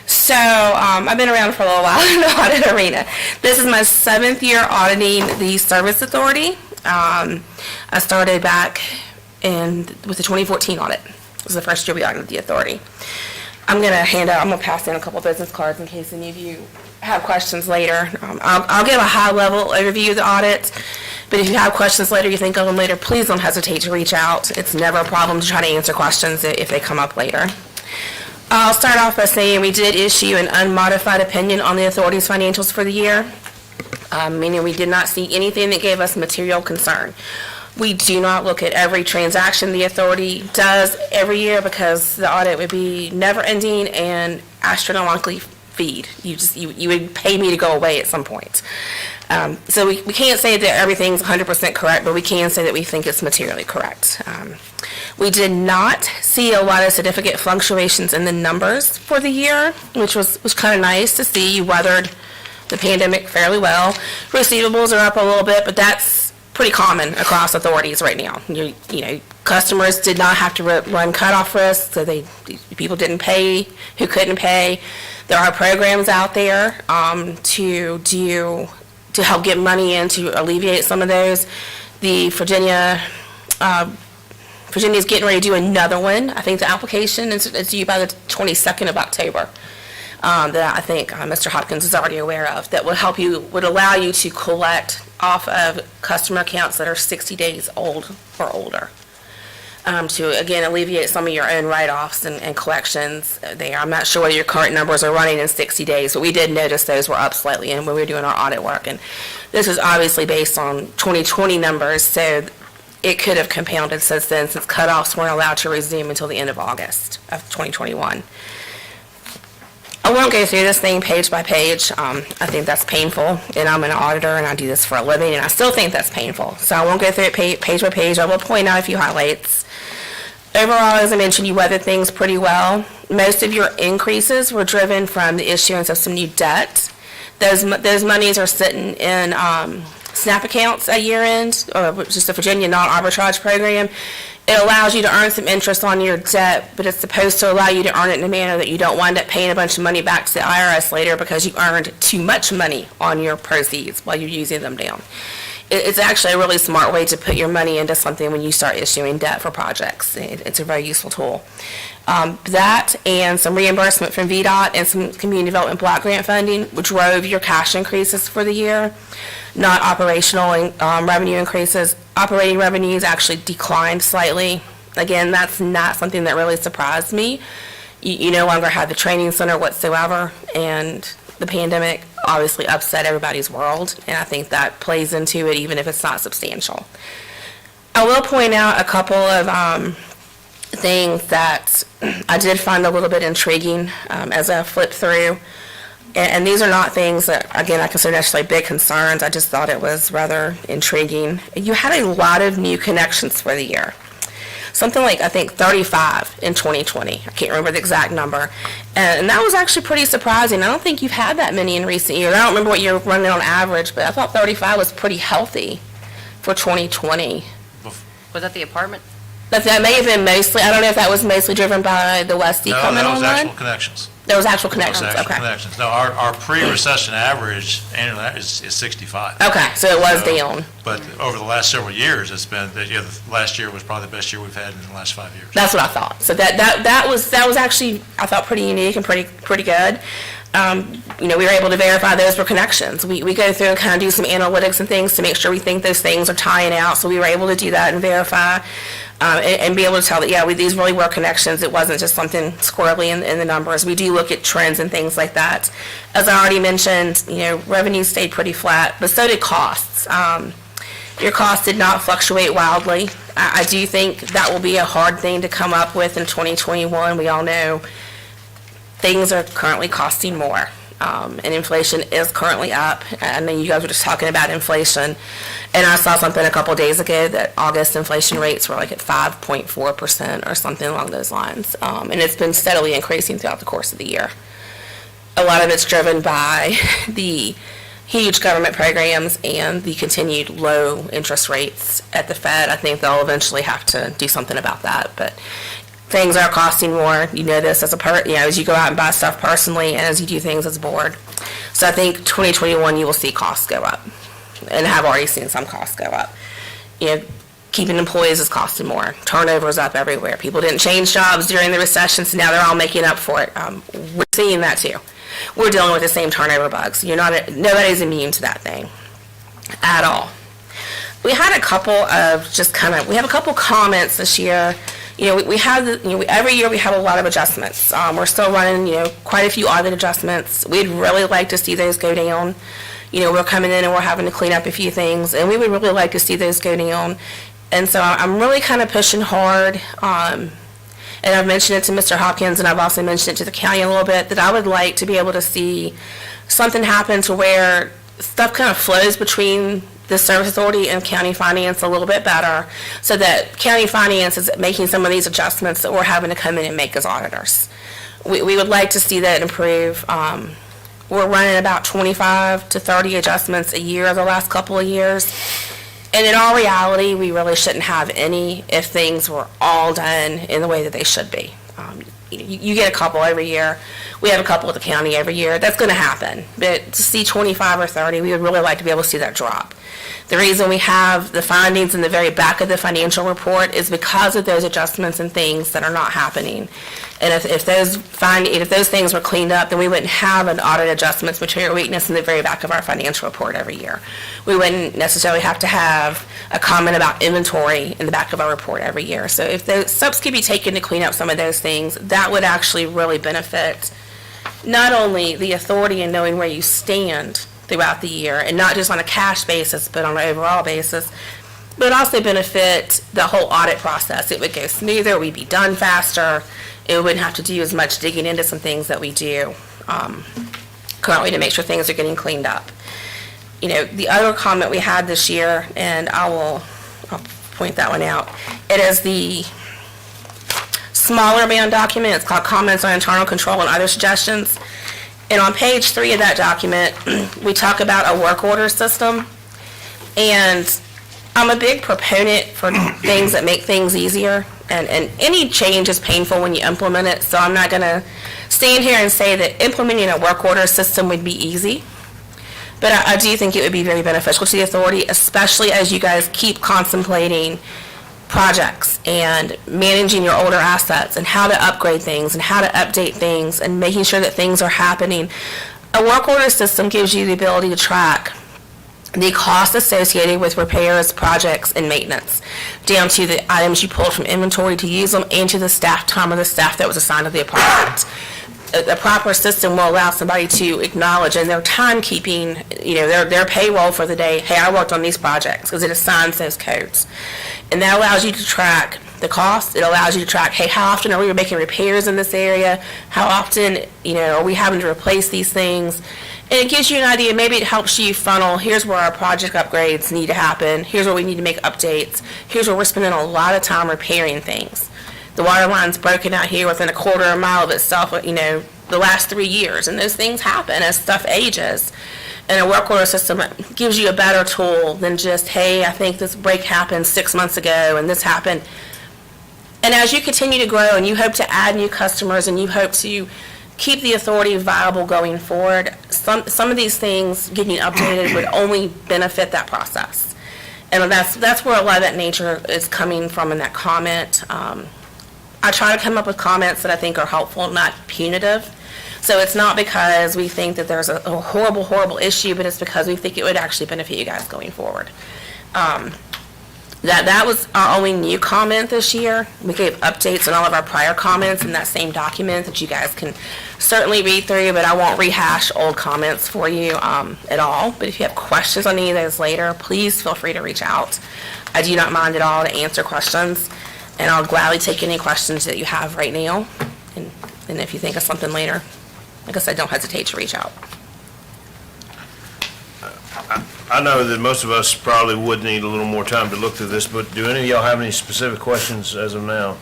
So I've been around for a little while in the audit arena. This is my 7th year auditing the Service Authority. I started back with the 2014 audit. It was the first year we audited the authority. I'm going to pass in a couple business cards in case any of you have questions later. I'll give a high-level overview of the audit, but if you have questions later, you think of them later, please don't hesitate to reach out. It's never a problem to try to answer questions if they come up later. I'll start off by saying we did issue an unmodified opinion on the authority's financials for the year, meaning we did not see anything that gave us material concern. We do not look at every transaction the authority does every year because the audit would be never-ending and astronomically feed. You would pay me to go away at some point. So we can't say that everything's 100% correct, but we can say that we think it's materially correct. We did not see a lot of significant fluctuations in the numbers for the year, which was kind of nice to see. You weathered the pandemic fairly well. Receivables are up a little bit, but that's pretty common across authorities right now. You know, customers did not have to run cutoff risks, so people didn't pay who couldn't pay. There are programs out there to help get money in to alleviate some of those. The Virginia's getting ready to do another one. I think the application is due by the 22nd of October. That I think Mr. Hopkins is already aware of, that would allow you to collect off of customer accounts that are 60 days old or older. to, again, alleviate some of your own write-offs and collections there. I'm not sure whether your current numbers are running in 60 days, but we did notice those were up slightly when we were doing our audit work. And this is obviously based on 2020 numbers, so it could have compounded since then, since cutoffs weren't allowed to resume until the end of August of 2021. I won't go through this thing page by page. I think that's painful, and I'm an auditor, and I do this for a living, and I still think that's painful. So I won't go through it page by page. I will point out a few highlights. Overall, as I mentioned, you weathered things pretty well. Most of your increases were driven from the issuance of some new debt. Those monies are sitting in SNAP accounts at year end, which is the Virginia Non-Arbitrage Program. It allows you to earn some interest on your debt, but it's supposed to allow you to earn it in a manner that you don't wind up paying a bunch of money back to the IRS later because you earned too much money on your proceeds while you're using them down. It's actually a really smart way to put your money into something when you start issuing debt for projects. It's a very useful tool. That and some reimbursement from VDOT and some community development block grant funding, which drove your cash increases for the year, not operational revenue increases. Operating revenues actually declined slightly. Again, that's not something that really surprised me. You no longer have the training center whatsoever, and the pandemic obviously upset everybody's world, and I think that plays into it even if it's not substantial. I will point out a couple of things that I did find a little bit intriguing as I flipped through. And these are not things that, again, I consider necessarily big concerns. I just thought it was rather intriguing. You had a lot of new connections for the year. Something like, I think, 35 in 2020. I can't remember the exact number. And that was actually pretty surprising. I don't think you've had that many in recent years. I don't remember what you're running on average, but I thought 35 was pretty healthy for 2020. Was that the apartment? But that may have been mostly, I don't know if that was mostly driven by the Westie No, coming that was online? actual connections. There was actual That was connections, actual okay. connections. No, our pre-recession average annually is 65. Okay, so it was So- down. But over the last several years, it's been, the last year was probably the best year we've had in the last 5 years. That's what I thought. So that was actually, I thought, pretty unique and pretty good. We were able to verify those were connections. We go through and kind of do some analytics and things to make sure we think those things are tying out. So we were able to do that and verify and be able to tell that, yeah, these really were connections. It wasn't just something squirrely in the numbers. We do look at trends and things like that. As I already mentioned, revenue stayed pretty flat, but so did costs. Your costs did not fluctuate wildly. I do think that will be a hard thing to come up with in 2021. We all know things are currently costing more, and inflation is currently up. I know you guys were just talking about inflation, and I saw something a couple days ago that August inflation rates were like at 5.4% or something along those lines, and it's been steadily increasing throughout the course of the year. A lot of it's driven by the huge government programs and the continued low interest rates at the Fed. I think they'll eventually have to do something about that, but things are costing more. You know this as as you go out and buy stuff personally and as you do things as a board. So I think 2021 you will see costs go up, and have already seen some costs go up. Keeping employees is costing more. Turnover is up everywhere. People didn't change jobs during the recession, so now they're all making up for it. We're seeing that too. We're dealing with the same turnover bugs. Nobody's immune to that thing at all. We had a couple of we have a couple comments this year. We have, every year we have a lot of adjustments. We're still running, quite a few audit adjustments. We'd really like to see those go down. We're coming in and we're having to clean up a few things, and we would really like to see those go down. And so I'm really kind of pushing hard, and I've mentioned it to Mr. Hopkins, and I've also mentioned it to the county a little bit, that I would like to be able to see something happen to where stuff kind of flows between the service authority and county finance a little bit better, so that county finance is making some of these adjustments that we're having to come in and make as auditors. We would like to see that improve. We're running about 25 to 30 adjustments a year the last couple of years. And in all reality, we really shouldn't have any if things were all done in the way that they should be. You get a couple every year. We have a couple at the county every year. That's going to happen. But to see 25 or 30, we would really like to be able to see that drop. The reason we have the findings in the very back of the financial report is because of those adjustments and things that are not happening. And if those things were cleaned up, then we wouldn't have an audit adjustments material weakness in the very back of our financial report every year. We wouldn't necessarily have to have a comment about inventory in the back of our report every year. So if the steps could be taken to clean up some of those things, that would actually really benefit not only the authority in knowing where you stand throughout the year, and not just on a cash basis, but on an overall basis, but also benefit the whole audit process. It would go smoother, we'd be done faster, it wouldn't have to do as much digging into some things that we do currently to make sure things are getting cleaned up. You know, the other comment we had this year, and I'll point that one out, it is the smaller band document. It's called Comments on Internal Control and Other Suggestions. And on page 3 of that document, we talk about a work order system. And I'm a big proponent for things that make things easier. And any change is painful when you implement it. So I'm not going to stand here and say that implementing a work order system would be easy. But I do think it would be very beneficial to the authority, especially as you guys keep contemplating projects and managing your older assets and how to upgrade things and how to update things and making sure that things are happening. A work order system gives you the ability to track the costs associated with repairs, projects, and maintenance, down to the items you pulled from inventory to use them and to the staff time of the staff that was assigned to the apartment. A proper system will allow somebody to acknowledge in their timekeeping, you know, their payroll for the day, hey, I worked on these projects, because it assigns those codes. And that allows you to track the cost. It allows you to track, hey, how often are we making repairs in this area? How often, you know, are we having to replace these things? And it gives you an idea, maybe it helps you funnel, here's where our project upgrades need to happen, here's where we need to make updates, here's where we're spending a lot of time repairing things. The water line's broken out here within a quarter of a mile of itself, you know, the last 3 years, and those things happen as stuff ages. And a work order system gives you a better tool than just, hey, I think this break happened 6 months ago and this happened. And as you continue to grow and you hope to add new customers and you hope to keep the authority viable going forward, some of these things getting updated would only benefit that process. And that's where a lot of that nature is coming from in that comment. I try to come up with comments that I think are helpful, not punitive. So it's not because we think that there's a horrible, horrible issue, but it's because we think it would actually benefit you guys going forward. That was our only new comment this year. We gave updates on all of our prior comments in that same document that you guys can certainly read through, but I won't rehash old comments for you at all. But if you have questions on any of those later, please feel free to reach out. I do not mind at all to answer questions, and I'll gladly take any questions that you have right now. And if you think of something later, like I said, don't hesitate to reach out. I know that most of us probably would need a little more time to look through this, but do any of y'all have any specific questions as of now?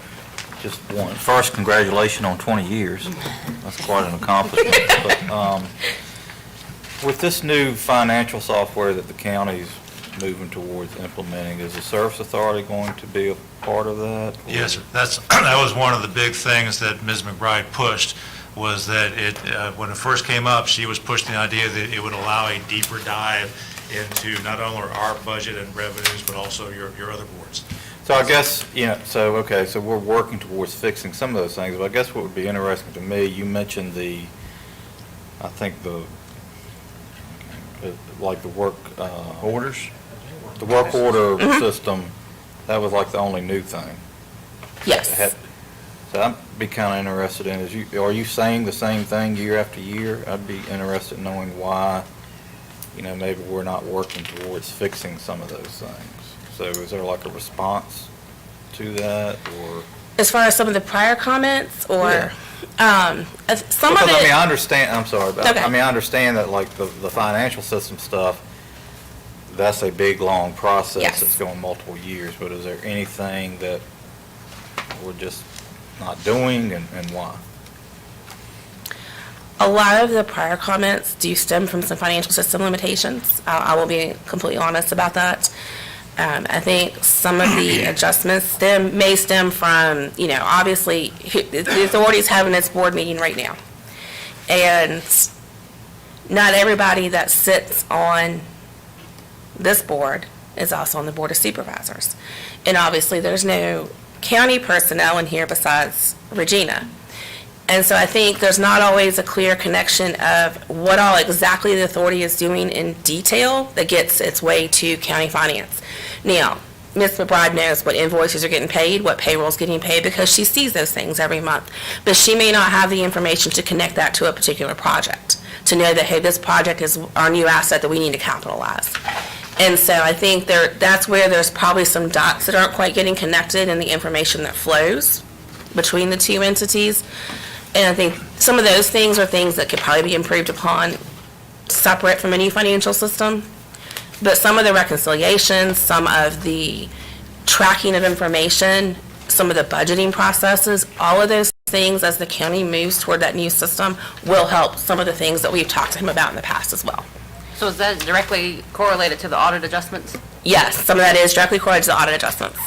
Just one. First, congratulations on 20 years. That's quite an accomplishment. But, with this new financial software that the county's moving towards implementing, is the Service Authority going to be a part of that? Yes, sir. That was one of the big things that Ms. McBride pushed, was that when it first came up, she was pushing the idea that it would allow a deeper dive into not only our budget and revenues, but also your other boards. So I guess, you know, so we're working towards fixing some of those things, but I guess what would be interesting to me, you mentioned the work. Orders? The work order system, that was like the only new thing. Yes. So I'd be kind of interested in, are you saying the same thing year after year? I'd be interested in knowing why, you know, maybe we're not working towards fixing some of those things. So is there like a response to that, or? As far as some of the prior comments, or, some of Because, I mean, it, I understand, I'm sorry, but Okay. I mean, I understand that like the financial system stuff, that's a big, long process. Yes. That's going multiple years, but is there anything that we're just not doing, and why? a lot of the prior comments do stem from some financial system limitations. I will be completely honest about that. I think some of the adjustments may stem from, you know, obviously, the authority's having its board meeting right now. And not everybody that sits on this board is also on the Board of Supervisors. And obviously, there's no county personnel in here besides Regina. And so I think there's not always a clear connection of what all exactly the authority is doing in detail that gets its way to county finance. Now, Ms. McBride knows what invoices are getting paid, what payroll's getting paid, because she sees those things every month. But she may not have the information to connect that to a particular project, to know that, hey, this project is our new asset that we need to capitalize. And so I think that's where there's probably some dots that aren't quite getting connected in the information that flows between the two entities. And I think some of those things are things that could probably be improved upon separate from a new financial system. But some of the reconciliations, some of the tracking of information, some of the budgeting processes, all of those things as the county moves toward that new system will help some of the things that we've talked to him about in the past as well. So is that directly correlated to the audit adjustments? Yes, some of that is directly correlated to the audit adjustments.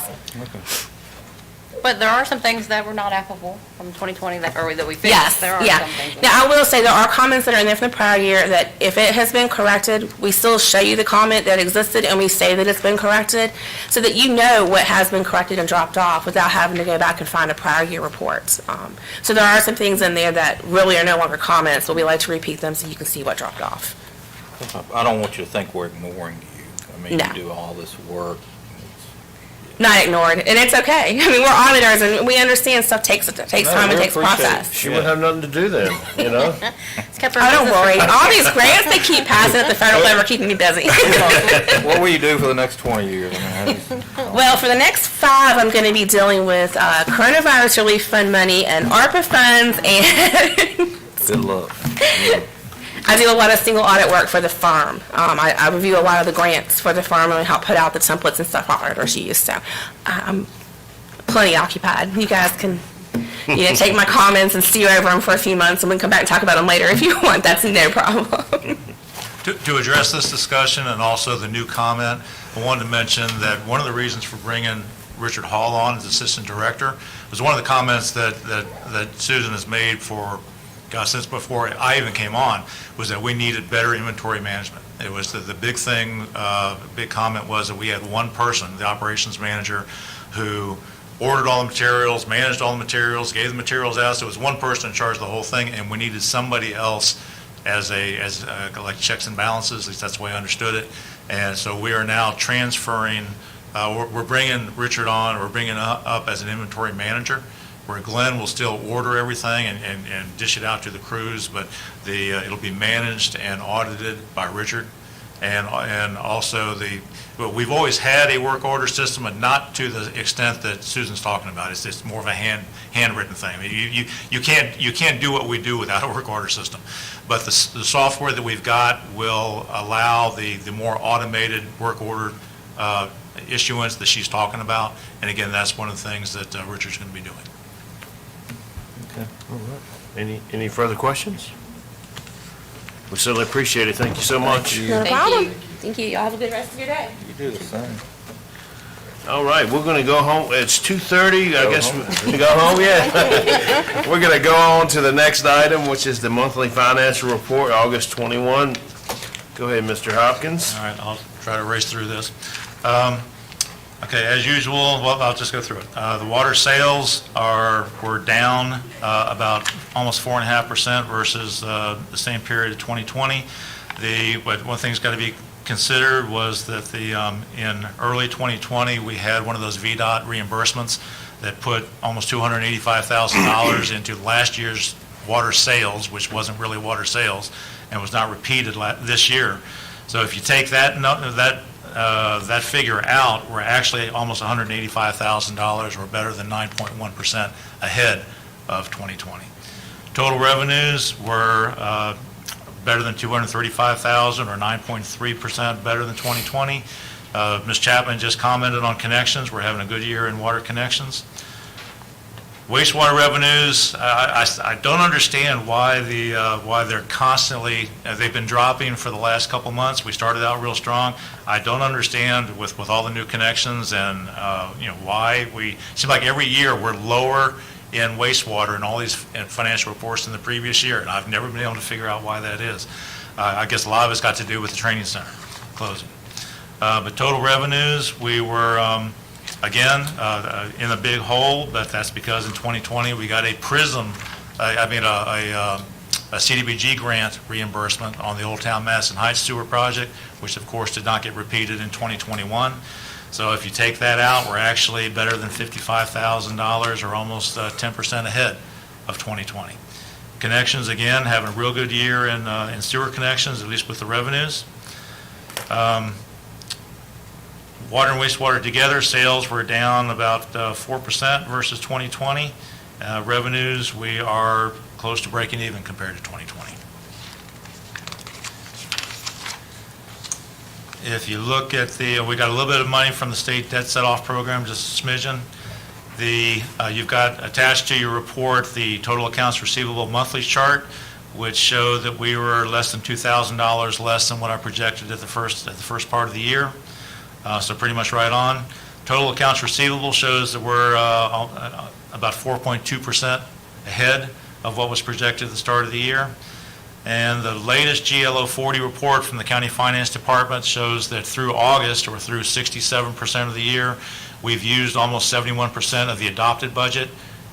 But there are some things that were not applicable from 2020 that we fixed. Yes, There are yeah. some things. Now, I will say there are comments that are in there from the prior year that if it has been corrected, we still show you the comment that existed and we say that it's been corrected so that you know what has been corrected and dropped off without having to go back and find a prior year report. So there are some things in there that really are no longer comments, but we like to repeat them so you can see what dropped off. I don't want you to think we're ignoring you. I mean, No. you do all this work. Not ignored, and it's okay. I mean, we're auditors and we understand stuff takes time and takes process. She wouldn't have nothing to do then, you know? It's kept our Oh, don't business- worry. All these grants they keep passing at the federal level are keeping me busy. What will you do for the next 20 years? I mean, Well, for the next 5, I'm going to be dealing with coronavirus relief fund money and ARPA funds, and good luck. I do a lot of single audit work for the firm. I review a lot of the grants for the firm and help put out the templates and stuff our auditors use, so I'm plenty occupied. You guys can, take my comments and stew over them for a few months, and we can come back and talk about them later if you want. That's no problem. To address this discussion and also the new comment, I wanted to mention that one of the reasons for bringing Richard Hall on as Assistant Director was one of the comments that Susan has made for, gosh, since before I even came on, was that we needed better inventory management. It was the big thing, big comment was that we had one person, the operations manager, who ordered all the materials, managed all the materials, gave the materials out, so it was one person in charge of the whole thing, and we needed somebody else as like checks and balances, at least that's the way I understood it. And so we are now transferring, we're bringing Richard on, we're bringing up as an inventory manager, where Glenn will still order everything and dish it out to the crews, but it'll be managed and audited by Richard. And also we've always had a work order system, but not to the extent that Susan's talking about. It's more of a handwritten thing. I mean, you can't do what we do without a work order system. But the software that we've got will allow the more automated work order issuance that she's talking about. And again, that's one of the things that Richard's going to be doing. Any further questions? We certainly appreciate it. Thank you so much. No Thank problem. you. Thank you. Y'all have a good rest of your day. You do the same. All right, we're going to go home. It's 2:30, I guess. We go home, yeah. We're going to go on to the next item, which is the monthly financial report, August 21. Go ahead, Mr. Hopkins. All right, I'll try to race through this. Okay, as usual, well, I'll just go through it. The water sales were down about almost 4.5% versus the same period of 2020. But one thing's got to be considered was that in early 2020, we had one of those VDOT reimbursements that put almost $285,000 into last year's water sales, which wasn't really water sales, and was not repeated this year. So if you take that figure out, we're actually almost $185,000, or better than 9.1% ahead of 2020. Total revenues were better than $235,000, or 9.3% better than 2020. Ms. Chapman just commented on connections. We're having a good year in water connections. Wastewater revenues, I don't understand why they're constantly, they've been dropping for the last couple months. We started out real strong. I don't understand with all the new connections and, why seem like every year we're lower in wastewater in all these financial reports than the previous year, and I've never been able to figure out why that is. I guess a lot of it's got to do with the training center closing. But total revenues, we were, again, in a big hole, but that's because in 2020, we got a CDBG grant reimbursement on the Old Town Madison Heights Sewer Project, which of course did not get repeated in 2021. So if you take that out, we're actually better than $55,000, or almost 10% ahead of 2020. Connections, again, having a real good year in sewer connections, at least with the revenues. Water and wastewater together, sales were down about 4% versus 2020. Revenues, we are close to breaking even compared to 2020. If you look at we got a little bit of money from the state debt set-off program, just a smidgen. You've got attached to your report the total accounts receivable monthly chart, which showed that we were less than $2,000 less than what I projected at the first part of the year. So pretty much right on. Total accounts receivable shows that we're about 4.2% ahead of what was projected at the start of the year. And the latest GLO 40 report from the County Finance Department shows that through August, or through 67% of the year, we've used almost 71% of the adopted budget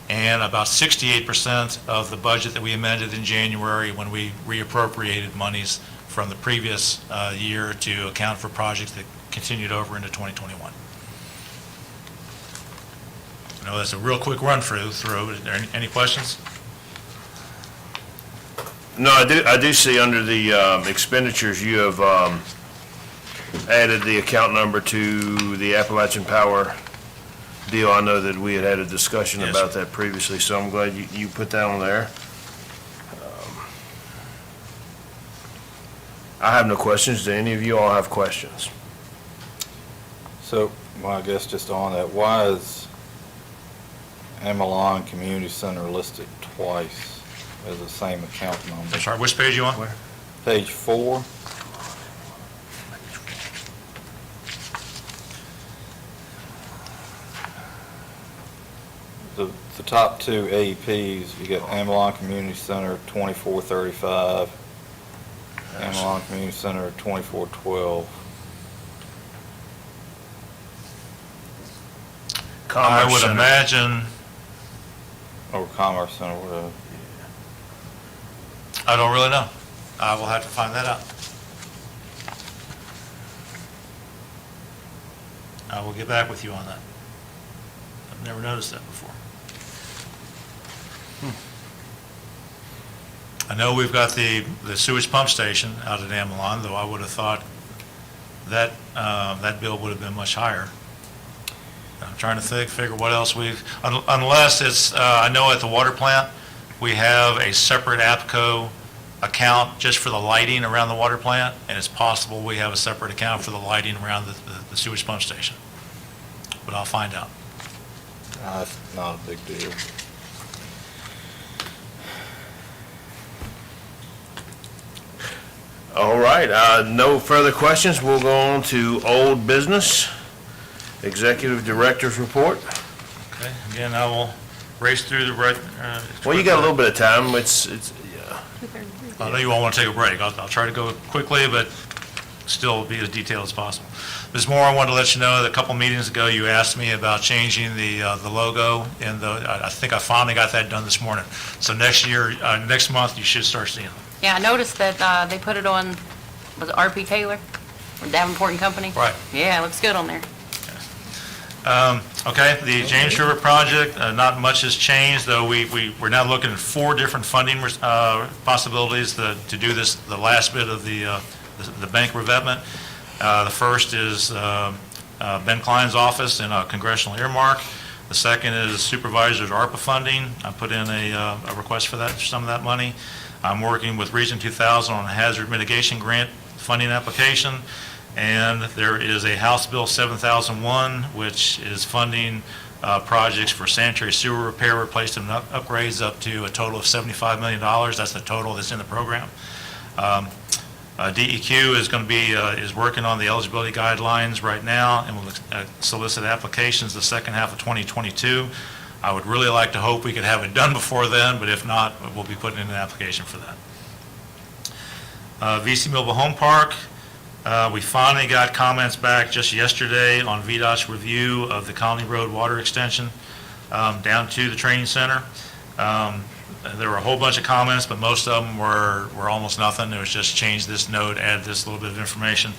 and about 68% of the budget that we amended in January when we reappropriated monies from the previous year to account for projects that continued over into 2021. I know that's a real quick run through. Is there any questions? No, I do see under the expenditures, you have added the account number to the Appalachian Power deal. I know that we had a discussion Yes, about sir. that previously, so I'm glad you put that on there. I have no questions. Do any of you all have questions? So, well, I guess just on that, why is Amalon Community Center listed twice as the same account number? I'm sorry, which page are you on? Page 4. The top two AEPs, you got Amalon Community Center 2435, Amalon Community Center 2412. I Commerce would Center. imagine, Or Commerce Center, whatever. I don't really know. I will have to find that out. I will get back with you on that. I've never noticed that before. I know we've got the sewage pump station out at Amalon, though I would have thought that that bill would have been much higher. I'm trying to figure what else unless it's, I know at the water plant, we have a separate APCO account just for the lighting around the water plant, and it's possible we have a separate account for the lighting around the sewage pump station. But I'll find out. It's not a big deal. All right, no further questions. We'll go on to old business. Executive Director's report. Okay, again, I will race through the right. Well, you got a little bit of time. Yeah. I know you all want to take a break. I'll try to go quickly, but still be as detailed as possible. Ms. Moore, I wanted to let you know that a couple meetings ago, you asked me about changing the logo, and I think I finally got that done this morning. So next month, you should start seeing them. Yeah, I noticed that they put it on, was it RP Taylor, or Davenport and Company? Right. Yeah, it looks good on there. Okay, the James River project, not much has changed, though we're now looking at 4 different funding possibilities to do this, the last bit of the bank revetment. The first is Ben Klein's office in a congressional earmark. The second is supervisor's ARPA funding. I put in a request for some of that money. I'm working with Region 2000 on a hazard mitigation grant funding application. And there is a House Bill 7001, which is funding projects for sanitary sewer repair, replacement, and upgrades up to a total of $75 million. That's the total that's in the program. DEQ is going to be is working on the eligibility guidelines right now, and will solicit applications the second half of 2022. I would really like to hope we could have it done before then, but if not, we'll be putting in an application for that. VC Mobile Home Park. We finally got comments back just yesterday on VDOT's review of the Colony Road water extension down to the training center. There were a whole bunch of comments, but most of them were almost nothing. It was just change this note, add this little bit of information.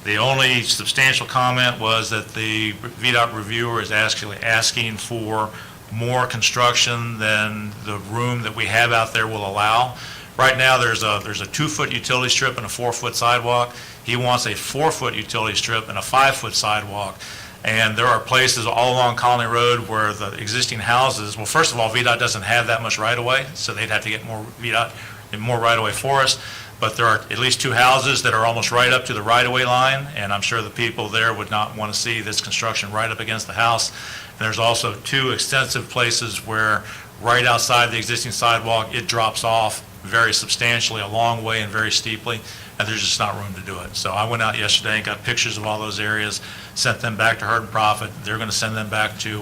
The only substantial comment was that the VDOT reviewer is actually asking for more construction than the room that we have out there will allow. Right now, there's a 2-foot utility strip and a 4-foot sidewalk. He wants a 4-foot utility strip and a 5-foot sidewalk. And there are places all along Colony Road where the existing houses, well, first of all, VDOT doesn't have that much right-of-way, so they'd have to get more right-of-way for us. But there are at least 2 houses that are almost right up to the right-of-way line, and I'm sure the people there would not want to see this construction right up against the house. And there's also 2 extensive places where right outside the existing sidewalk, it drops off very substantially, a long way and very steeply, and there's just not room to do it. So I went out yesterday and got pictures of all those areas, sent them back to Herd and Profit. They're going to send them back to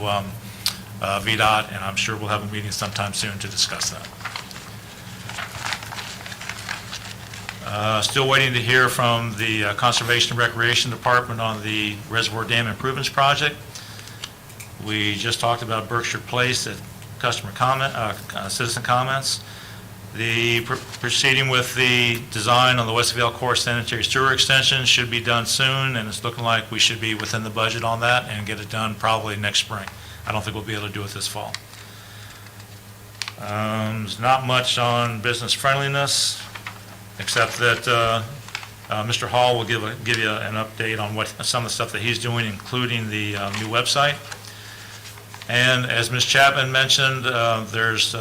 VDOT, and I'm sure we'll have a meeting sometime soon to discuss that. Still waiting to hear from the Conservation and Recreation Department on the Reservoir Dam Improvements Project. We just talked about Berkshire Place at citizen comments. The proceeding with the design on the Westvale Court Sanitary Sewer Extension should be done soon, and it's looking like we should be within the budget on that and get it done probably next spring. I don't think we'll be able to do it this fall. There's not much on business friendliness, except that Mr. Hall will give you an update on some of the stuff that he's doing, including the new website. And as Ms. Chapman mentioned, there's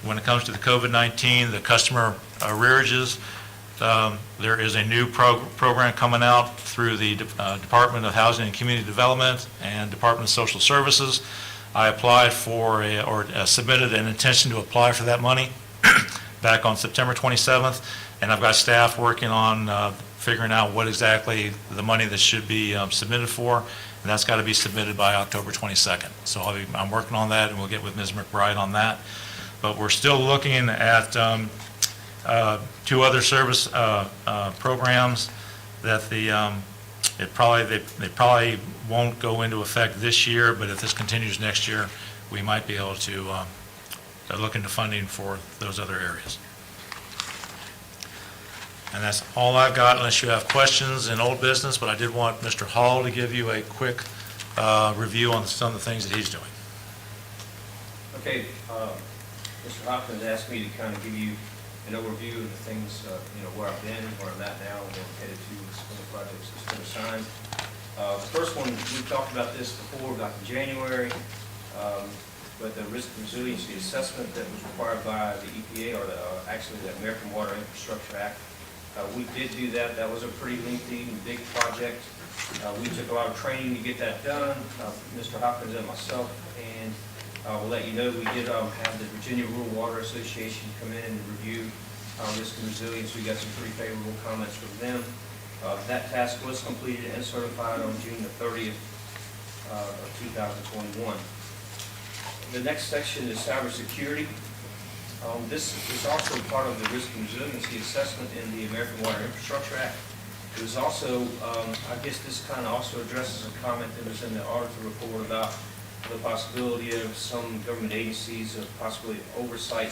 when it comes to the COVID-19, the customer arrearages, there is a new program coming out through the Department of Housing and Community Development and Department of Social Services. I applied for submitted an intention to apply for that money back on September 27th, and I've got staff working on figuring out what exactly the money that should be submitted for, and that's got to be submitted by October 22nd. So I'm working on that, and we'll get with Ms. McBride on that. But we're still looking at 2 other service programs that they probably won't go into effect this year, but if this continues next year, we might be able to look into funding for those other areas. And that's all I've got, unless you have questions in old business, but I did want Mr. Hall to give you a quick review on some of the things that he's doing. Okay, Mr. Hopkins asked me to kind of give you an overview of the things, where I've been, where I'm at now, and we're headed to some of the projects that's been assigned. The first one, we talked about this before, back in January, but the risk resiliency assessment that was required by the EPA, or actually the American Water Infrastructure Act. We did do that. That was a pretty lengthy and big project. We took a lot of training to get that done, Mr. Hopkins and myself, and we'll let you know we did have the Virginia Rural Water Association come in and review risk and resilience. We got some pretty favorable comments from them. That task was completed and certified on June the 30th of 2021. The next section is cybersecurity. This is also part of the risk and resiliency assessment in the American Water Infrastructure Act. It was also, I guess this kind of also addresses a comment that was in the auditor report about the possibility of some government agencies of possibly oversight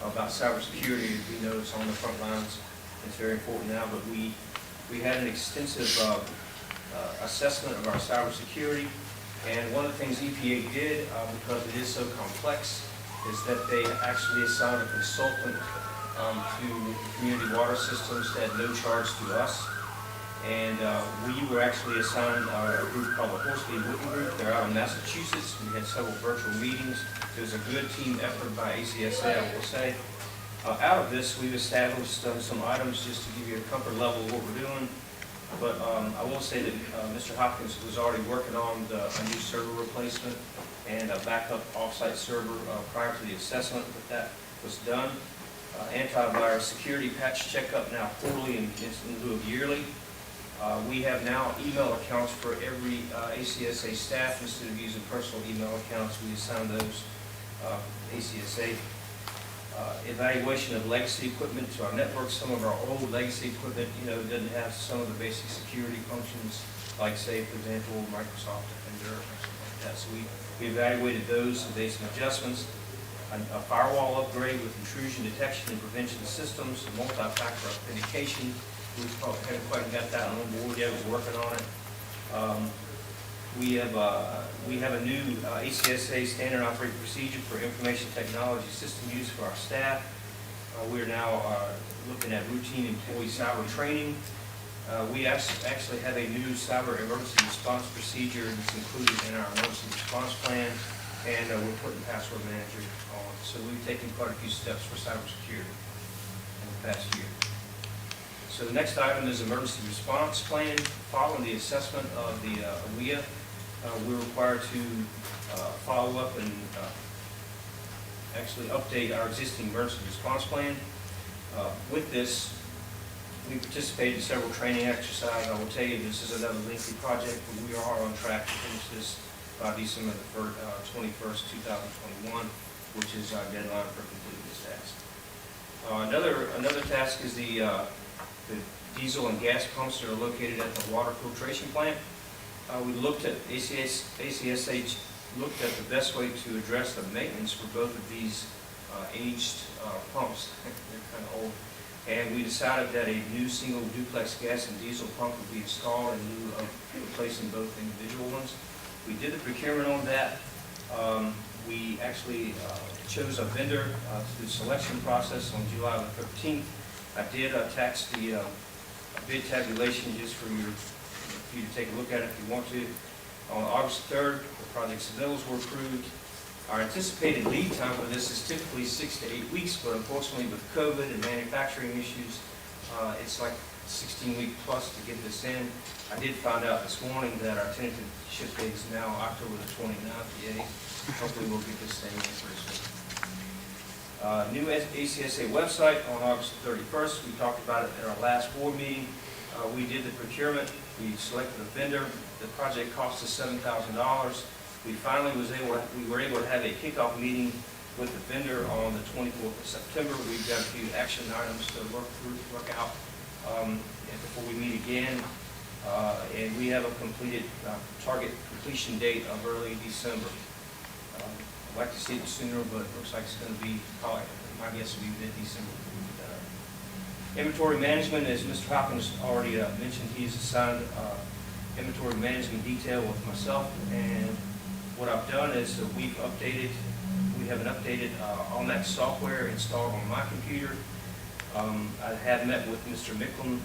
about cybersecurity. We know it's on the front lines. It's very important now, but we had an extensive assessment of our cybersecurity, and one of the things EPA did, because it is so complex, is that they actually assigned a consultant to community water systems at no charge to us. And we were actually assigned a group called the Horsley Witten Group. They're out of Massachusetts. We had several virtual meetings. It was a good team effort by ACSA, I will say. Out of this, we've established some items just to give you a comfort level of what we're doing. But I will say that Mr. Hopkins was already working on a new server replacement and a backup offsite server prior to the assessment, but that was done. Antivirus security patch checkup now quarterly in lieu of yearly. We have now email accounts for every ACSA staff. Instead of using personal email accounts, we assign those ACSA. Evaluation of legacy equipment to our network. Some of our old legacy equipment, doesn't have some of the basic security functions, like say, for example, Microsoft Defender or something like that. So we evaluated those and made some adjustments. A firewall upgrade with intrusion detection and prevention systems, multi-factor authentication. We haven't quite got that on board yet. We're working on it. We have a new ACSA standard operating procedure for information technology system use for our staff. We are now looking at routine employee cyber training. We actually have a new cyber emergency response procedure that's included in our emergency response plan, and we're putting password manager on. So we've taken quite a few steps for cybersecurity in the past year. So the next item is emergency response plan. Following the assessment of the WIA, we're required to follow up and actually update our existing emergency response plan. With this, we participated in several training exercises. I will tell you, this is another lengthy project, but we are on track to finish this by December 21st, 2021, which is our deadline for completing this task. Another task is the diesel and gas pumps that are located at the water filtration plant. We looked at, ACSH looked at the best way to address the maintenance for both of these aged pumps. They're kind of old. And we decided that a new single duplex gas and diesel pump would be installed in lieu of replacing both individual ones. We did the procurement on that. We actually chose a vendor through the selection process on July the 13th. I did attach the bid tabulation just for you to take a look at it if you want to. On August 3rd, the project submittals were approved. Our anticipated lead time for this is typically 6 to 8 weeks, but unfortunately with COVID and manufacturing issues, it's like 16-week plus to get this in. I did find out this morning that our tentative ship date is now October the 29th, the 8th. Hopefully we'll get this thing in pretty soon. New ACSA website on August 31st. We talked about it at our last board meeting. We did the procurement. We selected a vendor. The project cost us $7,000. We finally were able to have a kickoff meeting with the vendor on the 24th of September. We've got a few action items to work out before we meet again. And we have a completed target completion date of early December. I'd like to see it sooner, but it looks like it's going to be probably, my guess would be mid-December. Inventory management, as Mr. Hopkins already mentioned, he's assigned inventory management detail with myself, and what I've done is we have an updated Allmax software installed on my computer. I have met with Mr. Micklin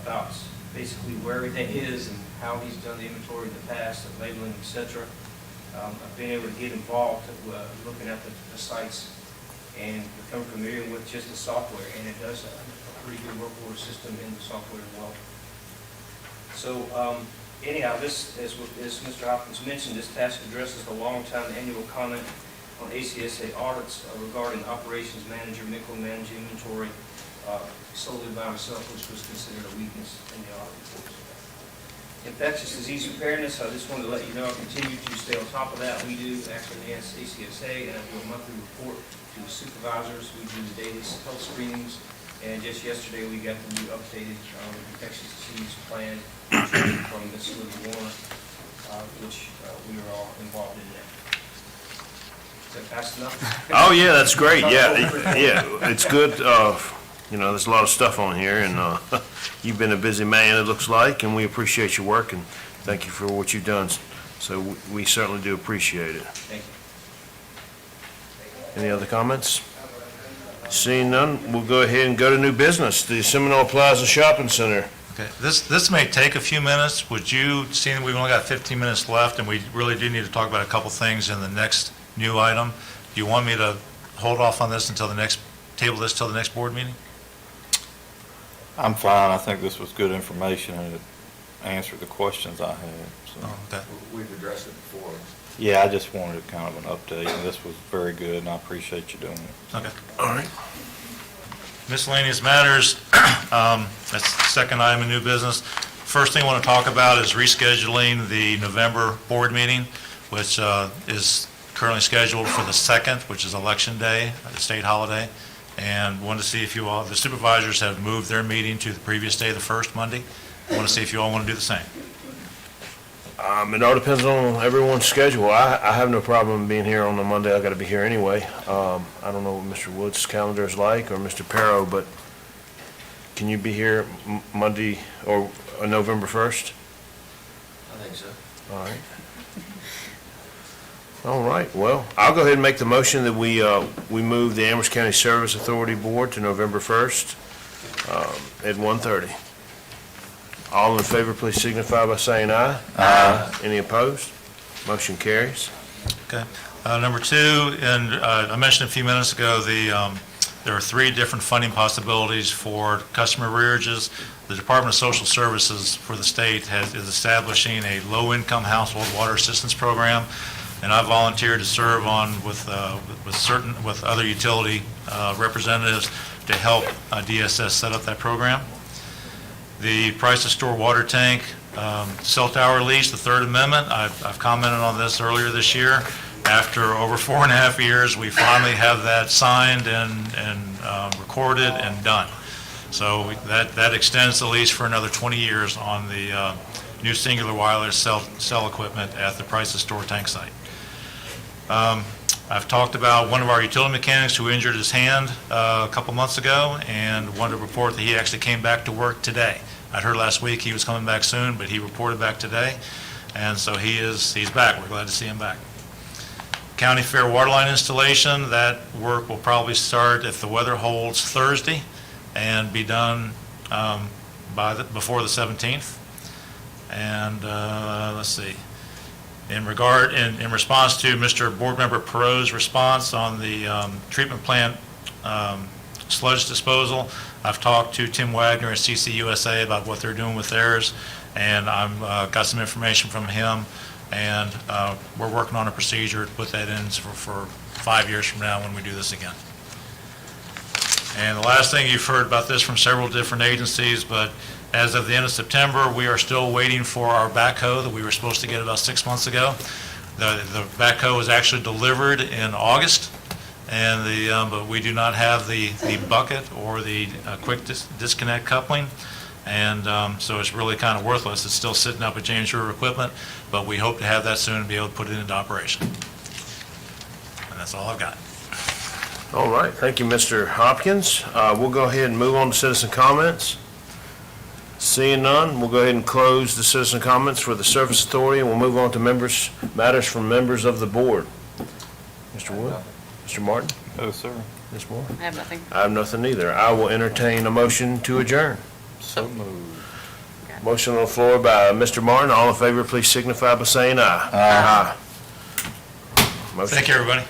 about basically where everything is and how he's done the inventory in the past, the labeling, etc. I've been able to get involved looking at the sites and become familiar with just the software, and it does a pretty good work order system in the software as well. So anyhow, this, as Mr. Hopkins mentioned, this task addresses the long-time annual comment on ACSA audits regarding operations manager, Micklin managing inventory solely by himself, which was considered a weakness in the audit reports. Infectious disease preparedness, I just wanted to let you know I continue to stay on top of that. We do actually enhance ACSA, and I do a monthly report to the supervisors. We do the daily health screenings, and just yesterday we got the new updated infectious disease plan from Ms. Lily Warner, which we are all involved in that. Is that fast enough? Oh, yeah, that's great, yeah, it's good. There's a lot of stuff on here, and you've been a busy man, it looks like, and we appreciate your work, and thank you for what you've done. So we certainly do appreciate it. Thank you. Any other comments? Seeing none, we'll go ahead and go to new business, the Seminole Plaza Shopping Center. Okay, this may take a few minutes. Would you, seeing we've only got 15 minutes left, and we really do need to talk about a couple things in the next new item, do you want me to hold off on this until table this till the next board meeting? I'm fine. I think this was good information and it answered the questions I had. So. Oh, okay. We've addressed it before. Yeah, I just wanted kind of an update, and this was very good, and I appreciate you doing it. Okay. All right. Miscellaneous Matters, that's the second item in new business. First thing I want to talk about is rescheduling the November board meeting, which is currently scheduled for the 2nd, which is Election Day, the state holiday, and wanted to see if you all, the supervisors have moved their meeting to the previous day, the 1st Monday. I want to see if you all want to do the same. It all depends on everyone's schedule. I have no problem being here on the Monday. I gotta be here anyway. I don't know what Mr. Wood's calendar is like, or Mr. Perro, but can you be here Monday or November 1st? I think so. All right. All right, well, I'll go ahead and make the motion that we move the Amherst County Service Authority Board to November 1st at 1:30. All in favor, please signify by saying aye. Aye. Any opposed? Motion carries. Okay. Number 2, and I mentioned a few minutes ago, there are 3 different funding possibilities for customer arrearages. The Department of Social Services for the state is establishing a low-income household water assistance program, and I volunteered to serve on with other utility representatives to help DSS set up that program. The price to store water tank, cell tower lease, the Third Amendment, I've commented on this earlier this year. After over 4.5 years, we finally have that signed and recorded and done. So that extends the lease for another 20 years on the new singular wireless cell equipment at the price to store tank site. I've talked about one of our utility mechanics who injured his hand a couple months ago and wanted to report that he actually came back to work today. I heard last week he was coming back soon, but he reported back today, and so he's back. We're glad to see him back. County Fair waterline installation, that work will probably start, if the weather holds, Thursday and be done before the 17th. And let's see. In response to Mr. Board Member Perot's response on the treatment plant sludge disposal, I've talked to Tim Wagner at CCUSA about what they're doing with theirs, and I've got some information from him, and we're working on a procedure to put that in for 5 years from now when we do this again. And the last thing, you've heard about this from several different agencies, but as of the end of September, we are still waiting for our backhoe that we were supposed to get about 6 months ago. The backhoe was actually delivered in August, and but we do not have the bucket or the quick disconnect coupling, and so it's really kind of worthless. It's still sitting up at James River Equipment, but we hope to have that soon and be able to put it into operation. And that's all I've got. All right, thank you, Mr. Hopkins. We'll go ahead and move on to citizen comments. Seeing none, we'll go ahead and close the citizen comments for the Service Authority, and we'll move on to matters from members of the board. Mr. Wood? Mr. Martin? No, sir. Ms. Moore? I have nothing. I have nothing either. I will entertain a motion to adjourn. So moved. Motion on the floor by Mr. Martin. All in favor, please signify by saying aye. Aye. Motion Thank you, everybody.